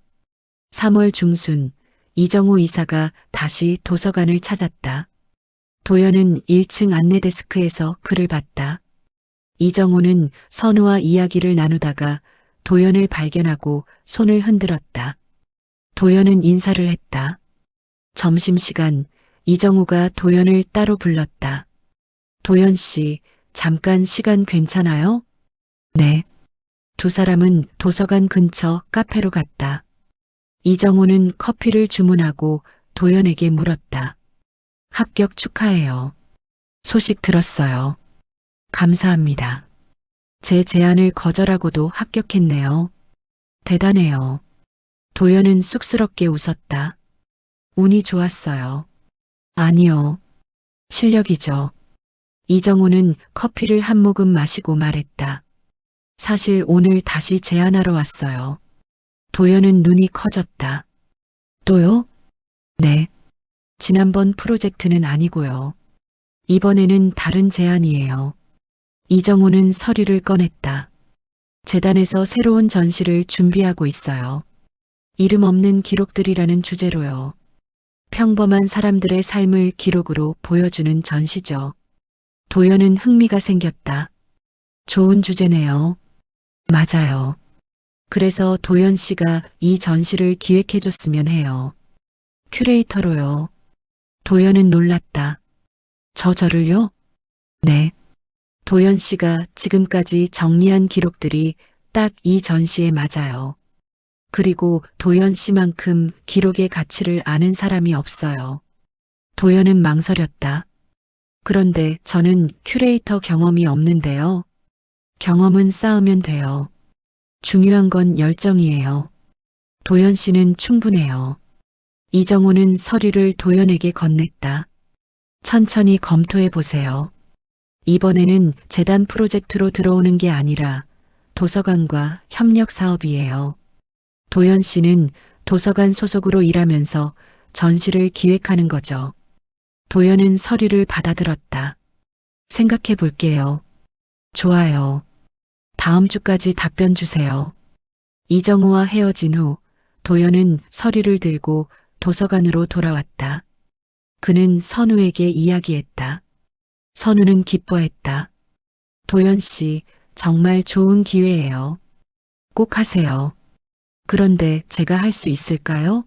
3월 중순 이정호 이사가 다시 도서관을 찾았다. 도연은 1층 안내데스크에서 글을 봤다. 이정호는 선우와 이야기를 나누다가 도연을 발견하고 손을 흔들었다. 도연은 인사를 했다. 점심시간 이정호가 도연을 따로 불렀다. 도연 씨, 잠깐 시간 괜찮아요? 네. 두 사람은 도서관 근처 카페로 갔다. 이정호는 커피를 주문하고 도연에게 물었다. 합격 축하해요. 소식 들었어요. 감사합니다. 제 제안을 거절하고도 합격했네요. 대단해요. 도연은 쑥스럽게 웃었다. 운이 좋았어요. 아니요. 실력이죠. 이정호는 커피를 한 모금 마시고 말했다. 사실 오늘 다시 제안하러 왔어요. 도연은 눈이 커졌다. 또요? 네. 지난번 프로젝트는 아니고요. 이번에는 다른 제안이에요. 이정호는 서류를 꺼냈다. 재단에서 새로운 전시를 준비하고 있어요. 이름 없는 기록들이라는 주제로요. 평범한 사람들의 삶을 기록으로 보여주는 전시죠. 도연은 흥미가 생겼다. 좋은 주제네요. 맞아요. 그래서 도연 씨가 이 전시를 기획해줬으면 해요. 큐레이터로요. 도연은 놀랐다. 저를요? 네. 도연 씨가 지금까지 정리한 기록들이 딱 이 전시에 맞아요. 그리고 도연 씨만큼 기록의 가치를 아는 사람이 없어요. 도연은 망설였다. 그런데 저는 큐레이터 경험이 없는데요. 경험은 쌓으면 돼요. 중요한 건 열정이에요. 도연 씨는 충분해요. 이정호는 서류를 도연에게 건넸다. 천천히 검토해 보세요. 이번에는 재단 프로젝트로 들어오는 게 아니라 도서관과 협력 사업이에요. 도연 씨는 도서관 소속으로 일하면서 전시를 기획하는 거죠. 도연은 서류를 받아들었다. 생각해 볼게요. 좋아요. 다음 주까지 답변 주세요. 이정우와 헤어진 후 도연은 서류를 들고 도서관으로 돌아왔다. 그는 선우에게 이야기했다. 선우는 기뻐했다. 도연 씨, 정말 좋은 기회예요. 꼭 하세요. 그런데 제가 할 수 있을까요?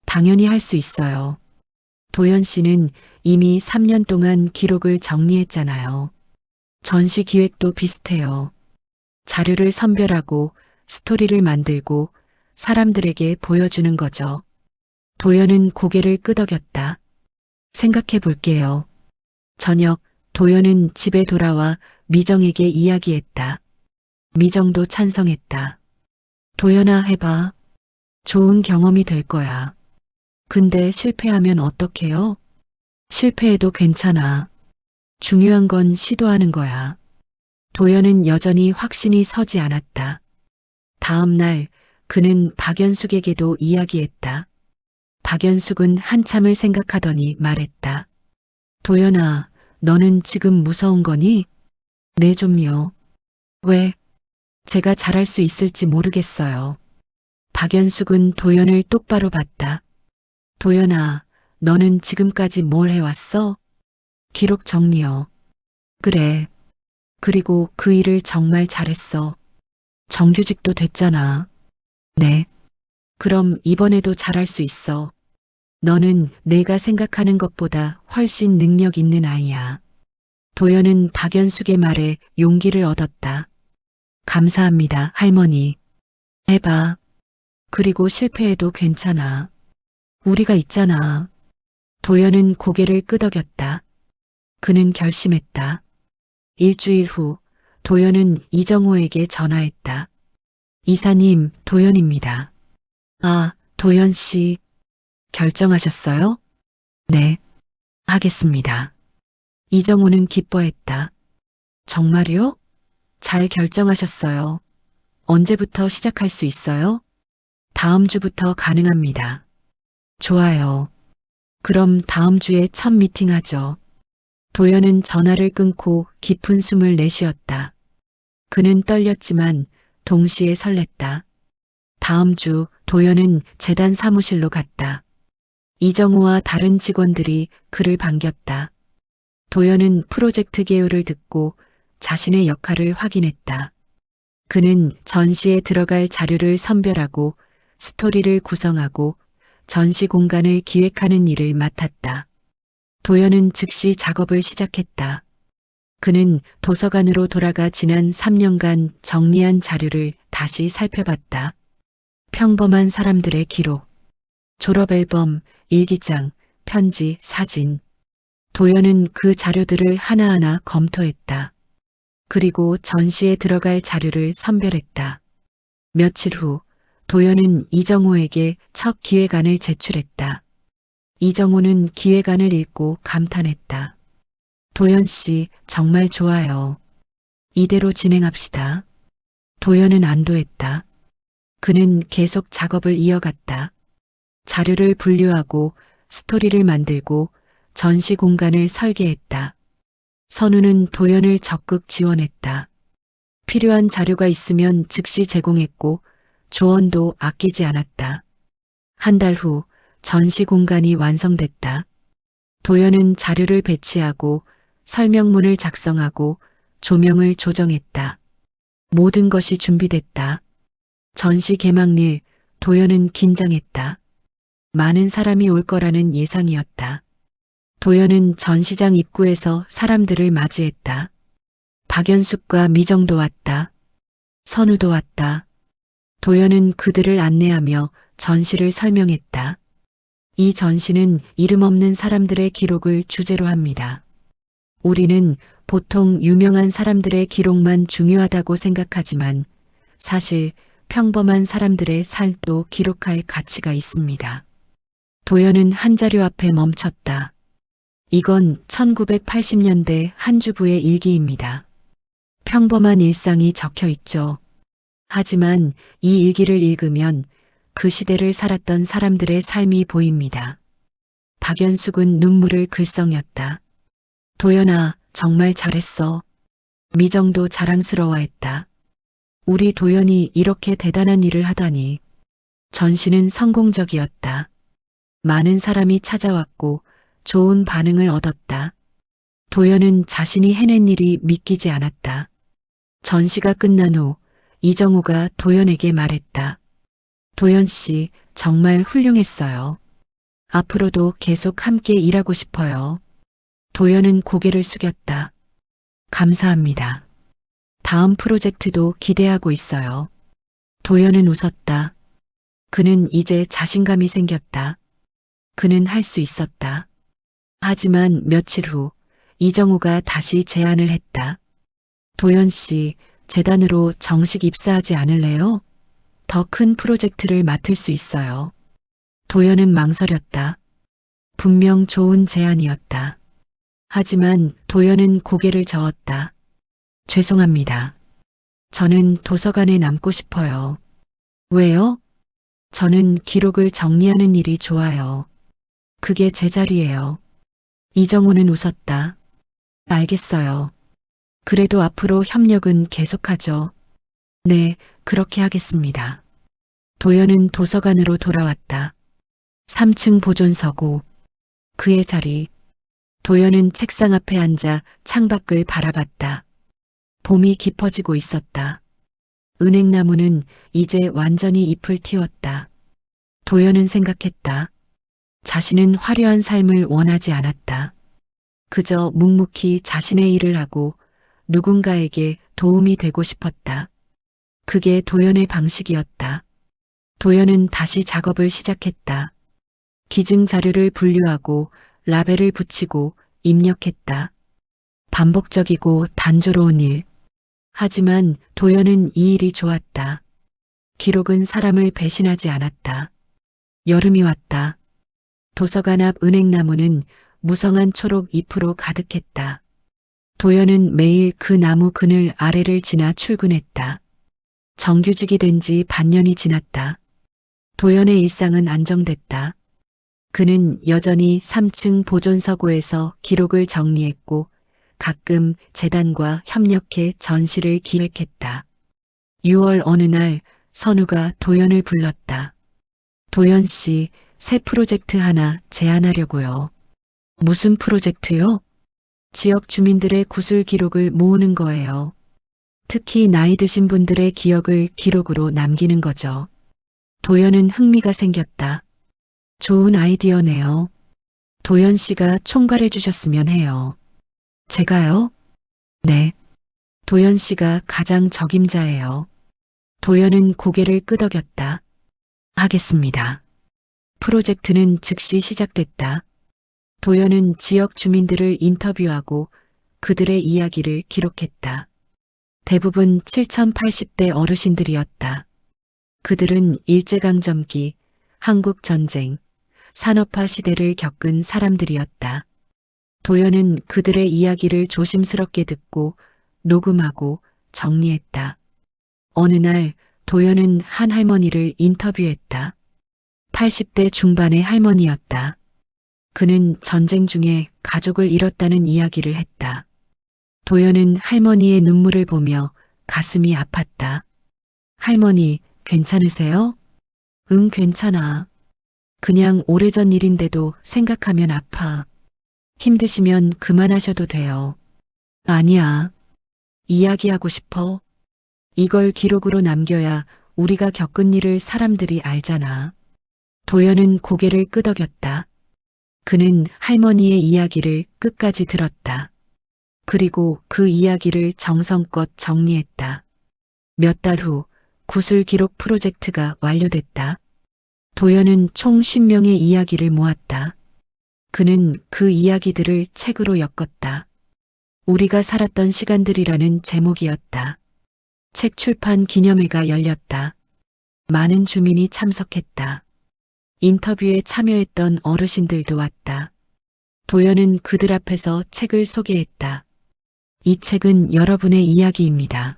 당연히 할 수 있어요. 도연 씨는 이미 3년 동안 기록을 정리했잖아요. 전시 기획도 비슷해요. 자료를 선별하고 스토리를 만들고 사람들에게 보여주는 거죠. 도연은 고개를 끄덕였다. 생각해 볼게요. 저녁, 도연은 집에 돌아와 미정에게 이야기했다. 미정도 찬성했다. 도연아, 해봐. 좋은 경험이 될 거야. 근데 실패하면 어떡해요? 실패해도 괜찮아. 중요한 건 시도하는 거야. 도연은 여전히 확신이 서지 않았다. 다음 날 그는 박연숙에게도 이야기했다. 박연숙은 한참을 생각하더니 말했다. 도연아, 너는 지금 무서운 거니? 네, 좀요. 왜? 제가 잘할 수 있을지 모르겠어요. 박연숙은 도연을 똑바로 봤다. 도연아, 너는 지금까지 뭘 해왔어? 기록 정리요. 그래. 그리고 그 일을 정말 잘했어. 정규직도 됐잖아. 네. 그럼 이번에도 잘할 수 있어. 너는 내가 생각하는 것보다 훨씬 능력 있는 아이야. 도연은 박연숙의 말에 용기를 얻었다. 감사합니다, 할머니. 해봐. 그리고 실패해도 괜찮아. 우리가 있잖아. 도연은 고개를 끄덕였다. 그는 결심했다. 일주일 후 도연은 이정호에게 전화했다. 이사님, 도연입니다. 아, 도연 씨. 결정하셨어요? 네. 하겠습니다. 이정호는 기뻐했다. 정말요? 잘 결정하셨어요. 언제부터 시작할 수 있어요? 다음 주부터 가능합니다. 좋아요. 그럼 다음 주에 첫 미팅하죠. 도연은 전화를 끊고 깊은 숨을 내쉬었다. 그는 떨렸지만 동시에 설렜다. 다음 주 도연은 재단 사무실로 갔다. 이정우와 다른 직원들이 그를 반겼다. 도연은 프로젝트 개요를 듣고 자신의 역할을 확인했다. 그는 전시에 들어갈 자료를 선별하고 스토리를 구성하고 전시 공간을 기획하는 일을 맡았다. 도연은 즉시 작업을 시작했다. 그는 도서관으로 돌아가 지난 3년간 정리한 자료를 다시 살펴봤다. 평범한 사람들의 기록, 졸업앨범, 일기장, 편지, 사진. 도연은 그 자료들을 하나하나 검토했다. 그리고 전시에 들어갈 자료를 선별했다. 며칠 후 도연은 이정호에게 첫 기획안을 제출했다. 이정호는 기획안을 읽고 감탄했다. 도연 씨, 정말 좋아요. 이대로 진행합시다. 도연은 안도했다. 그는 계속 작업을 이어갔다. 자료를 분류하고 스토리를 만들고 전시 공간을 설계했다. 선우는 도연을 적극 지원했다. 필요한 자료가 있으면 즉시 제공했고 조언도 아끼지 않았다. 한 달 후 전시 공간이 완성됐다. 도연은 자료를 배치하고 설명문을 작성하고 조명을 조정했다. 모든 것이 준비됐다. 전시 개막일 도연은 긴장했다. 많은 사람이 올 거라는 예상이었다. 도연은 전시장 입구에서 사람들을 맞이했다. 박연숙과 미정도 왔다. 선우도 왔다. 도연은 그들을 안내하며 전시를 설명했다. 이 전시는 이름 없는 사람들의 기록을 주제로 합니다. 우리는 보통 유명한 사람들의 기록만 중요하다고 생각하지만 사실 평범한 사람들의 삶도 기록할 가치가 있습니다. 도연은 한 자료 앞에 멈췄다. 이건 1980년대 한 주부의 일기입니다. 평범한 일상이 적혀 있죠. 하지만 이 일기를 읽으면 그 시대를 살았던 사람들의 삶이 보입니다. 박연숙은 눈물을 글썽였다. 도연아, 정말 잘했어. 미정도 자랑스러워했다. 우리 도연이 이렇게 대단한 일을 하다니. 전시는 성공적이었다. 많은 사람이 찾아왔고 좋은 반응을 얻었다. 도연은 자신이 해낸 일이 믿기지 않았다. 전시가 끝난 후 이정호가 도연에게 말했다. 도연 씨, 정말 훌륭했어요. 앞으로도 계속 함께 일하고 싶어요. 도연은 고개를 숙였다. 감사합니다. 다음 프로젝트도 기대하고 있어요. 도연은 웃었다. 그는 이제 자신감이 생겼다. 그는 할 수 있었다. 하지만 며칠 후 이정호가 다시 제안을 했다. 도연 씨, 재단으로 정식 입사하지 않을래요? 더 큰 프로젝트를 맡을 수 있어요. 도연은 망설였다. 분명 좋은 제안이었다. 하지만 도연은 고개를 저었다. 죄송합니다. 저는 도서관에 남고 싶어요. 왜요? 저는 기록을 정리하는 일이 좋아요. 그게 제 자리예요. 이정호는 웃었다. 알겠어요. 그래도 앞으로 협력은 계속하죠. 네, 그렇게 하겠습니다. 도연은 도서관으로 돌아왔다. 3층 보존서고 그의 자리. 도연은 책상 앞에 앉아 창밖을 바라봤다. 봄이 깊어지고 있었다. 은행나무는 이제 완전히 잎을 틔웠다. 도연은 생각했다. 자신은 화려한 삶을 원하지 않았다. 그저 묵묵히 자신의 일을 하고 누군가에게 도움이 되고 싶었다. 그게 도연의 방식이었다. 도연은 다시 작업을 시작했다. 기증 자료를 분류하고 라벨을 붙이고 입력했다. 반복적이고 단조로운 일. 하지만 도연은 이 일이 좋았다. 기록은 사람을 배신하지 않았다. 여름이 왔다. 도서관 앞 은행나무는 무성한 초록 잎으로 가득했다. 도연은 매일 그 나무 그늘 아래를 지나 출근했다. 정규직이 된 지 반년이 지났다. 도연의 일상은 안정됐다. 그는 여전히 3층 보존서고에서 기록을 정리했고 가끔 재단과 협력해 전시를 기획했다. 6월 어느 날 선우가 도연을 불렀다. 도연 씨, 새 프로젝트 하나 제안하려고요. 무슨 프로젝트요? 지역 주민들의 구술 기록을 모으는 거예요. 특히 나이 드신 분들의 기억을 기록으로 남기는 거죠. 도연은 흥미가 생겼다. 좋은 아이디어네요. 도연 씨가 총괄해 주셨으면 해요. 제가요? 네. 도연 씨가 가장 적임자예요. 도연은 고개를 끄덕였다. 하겠습니다. 프로젝트는 즉시 시작됐다. 도연은 지역 주민들을 인터뷰하고 그들의 이야기를 기록했다. 대부분 7080대 어르신들이었다. 그들은 일제강점기, 한국전쟁, 산업화 시대를 겪은 사람들이었다. 도연은 그들의 이야기를 조심스럽게 듣고 녹음하고 정리했다. 어느 날 도연은 한 할머니를 인터뷰했다. 80대 중반의 할머니였다. 그는 전쟁 중에 가족을 잃었다는 이야기를 했다. 도연은 할머니의 눈물을 보며 가슴이 아팠다. 할머니, 괜찮으세요? 응, 괜찮아. 그냥 오래전 일인데도 생각하면 아파. 힘드시면 그만하셔도 돼요. 아니야. 이야기하고 싶어. 이걸 기록으로 남겨야 우리가 겪은 일을 사람들이 알잖아. 도연은 고개를 끄덕였다. 그는 할머니의 이야기를 끝까지 들었다. 그리고 그 이야기를 정성껏 정리했다. 몇 달 후 구술 기록 프로젝트가 완료됐다. 도연은 총 10명의 이야기를 모았다. 그는 그 이야기들을 책으로 엮었다. 우리가 살았던 시간들이라는 제목이었다. 책 출판 기념회가 열렸다. 많은 주민이 참석했다. 인터뷰에 참여했던 어르신들도 왔다. 도연은 그들 앞에서 책을 소개했다. 이 책은 여러분의 이야기입니다.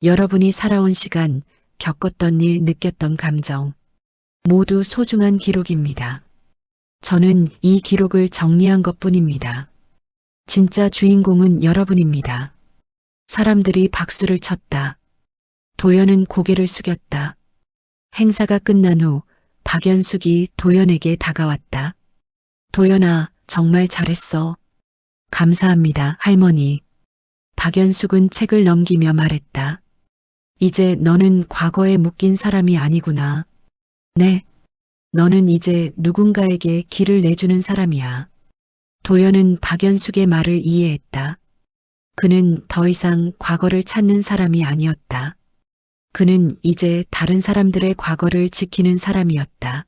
여러분이 살아온 시간, 겪었던 일, 느꼈던 감정, 모두 소중한 기록입니다. 저는 이 기록을 정리한 것뿐입니다. 진짜 주인공은 여러분입니다. 사람들이 박수를 쳤다. 도연은 고개를 숙였다. 행사가 끝난 후 박연숙이 도연에게 다가왔다. 도연아, 정말 잘했어. 감사합니다, 할머니. 박연숙은 책을 넘기며 말했다. 이제 너는 과거에 묶인 사람이 아니구나. 네. 너는 이제 누군가에게 길을 내주는 사람이야. 도연은 박연숙의 말을 이해했다. 그는 더 이상 과거를 찾는 사람이 아니었다. 그는 이제 다른 사람들의 과거를 지키는 사람이었다.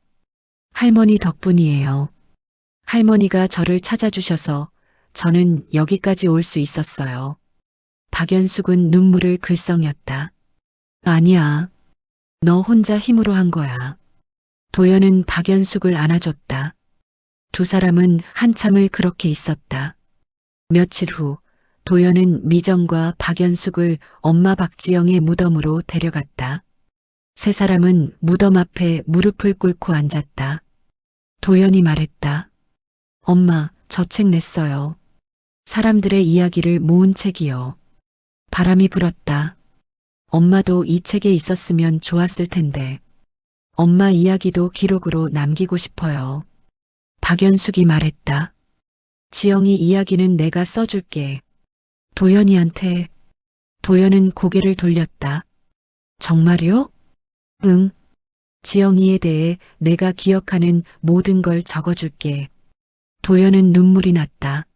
할머니 덕분이에요. 할머니가 저를 찾아주셔서 저는 여기까지 올 수 있었어요. 박연숙은 눈물을 글썽였다. 아니야. 너 혼자 힘으로 한 거야. 도연은 박연숙을 안아줬다. 두 사람은 한참을 그렇게 있었다. 며칠 후 도연은 미정과 박연숙을 엄마 박지영의 무덤으로 데려갔다. 세 사람은 무덤 앞에 무릎을 꿇고 앉았다. 도연이 말했다. 엄마, 저 책 냈어요. 사람들의 이야기를 모은 책이요. 바람이 불었다. 엄마도 이 책에 있었으면 좋았을 텐데. 엄마 이야기도 기록으로 남기고 싶어요. 박연숙이 말했다. 지영이 이야기는 내가 써줄게. 도연이한테. 도연은 고개를 돌렸다. 정말요? 응. 지영이에 대해 내가 기억하는 모든 걸 적어줄게. 도연은 눈물이 났다.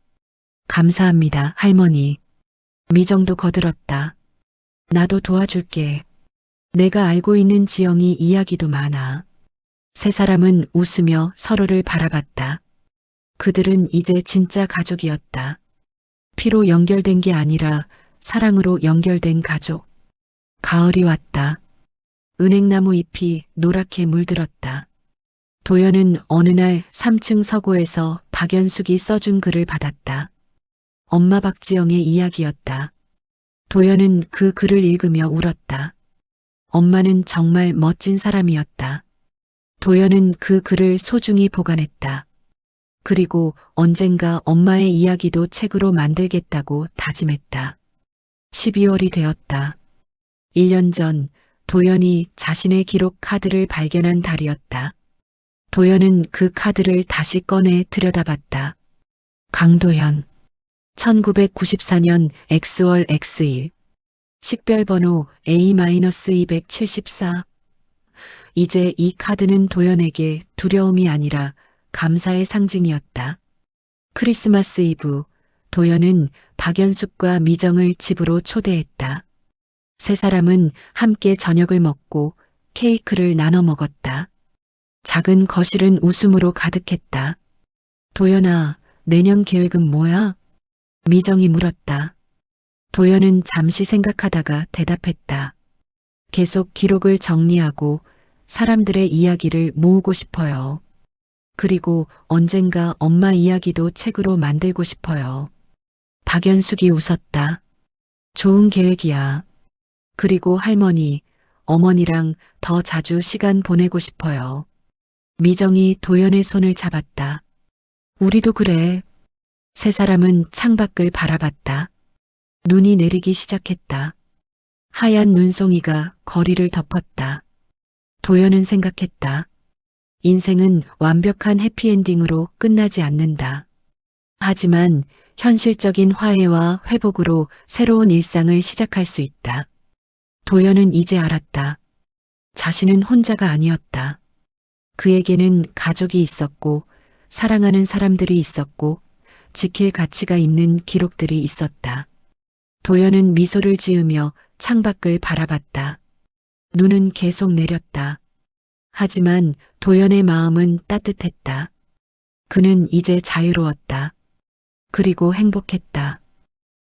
감사합니다, 할머니. 미정도 거들었다. 나도 도와줄게. 내가 알고 있는 지영이 이야기도 많아. 세 사람은 웃으며 서로를 바라봤다. 그들은 이제 진짜 가족이었다. 피로 연결된 게 아니라 사랑으로 연결된 가족. 가을이 왔다. 은행나무 잎이 노랗게 물들었다. 도연은 어느 날 3층 서고에서 박연숙이 써준 글을 받았다. 엄마 박지영의 이야기였다. 도연은 그 글을 읽으며 울었다. 엄마는 정말 멋진 사람이었다. 도연은 그 글을 소중히 보관했다. 그리고 언젠가 엄마의 이야기도 책으로 만들겠다고 다짐했다. 12월이 되었다. 1년 전 도연이 자신의 기록 카드를 발견한 달이었다. 도연은 그 카드를 다시 꺼내 들여다봤다. 강도현. 1994년 X월 X일. 식별번호 A-274. 이제 이 카드는 도연에게 두려움이 아니라 감사의 상징이었다. 크리스마스 이브, 도연은 박연숙과 미정을 집으로 초대했다. 세 사람은 함께 저녁을 먹고 케이크를 나눠 먹었다. 작은 거실은 웃음으로 가득했다. 도연아, 내년 계획은 뭐야? 미정이 물었다. 도연은 잠시 생각하다가 대답했다. 계속 기록을 정리하고 사람들의 이야기를 모으고 싶어요. 그리고 언젠가 엄마 이야기도 책으로 만들고 싶어요. 박연숙이 웃었다. 좋은 계획이야. 그리고 할머니, 어머니랑 더 자주 시간 보내고 싶어요. 미정이 도연의 손을 잡았다. 우리도 그래. 세 사람은 창밖을 바라봤다. 눈이 내리기 시작했다. 하얀 눈송이가 거리를 덮었다. 도연은 생각했다. 인생은 완벽한 해피엔딩으로 끝나지 않는다. 하지만 현실적인 화해와 회복으로 새로운 일상을 시작할 수 있다. 도연은 이제 알았다. 자신은 혼자가 아니었다. 그에게는 가족이 있었고, 사랑하는 사람들이 있었고, 지킬 가치가 있는 기록들이 있었다. 도연은 미소를 지으며 창밖을 바라봤다. 눈은 계속 내렸다. 하지만 도연의 마음은 따뜻했다. 그는 이제 자유로웠다. 그리고 행복했다.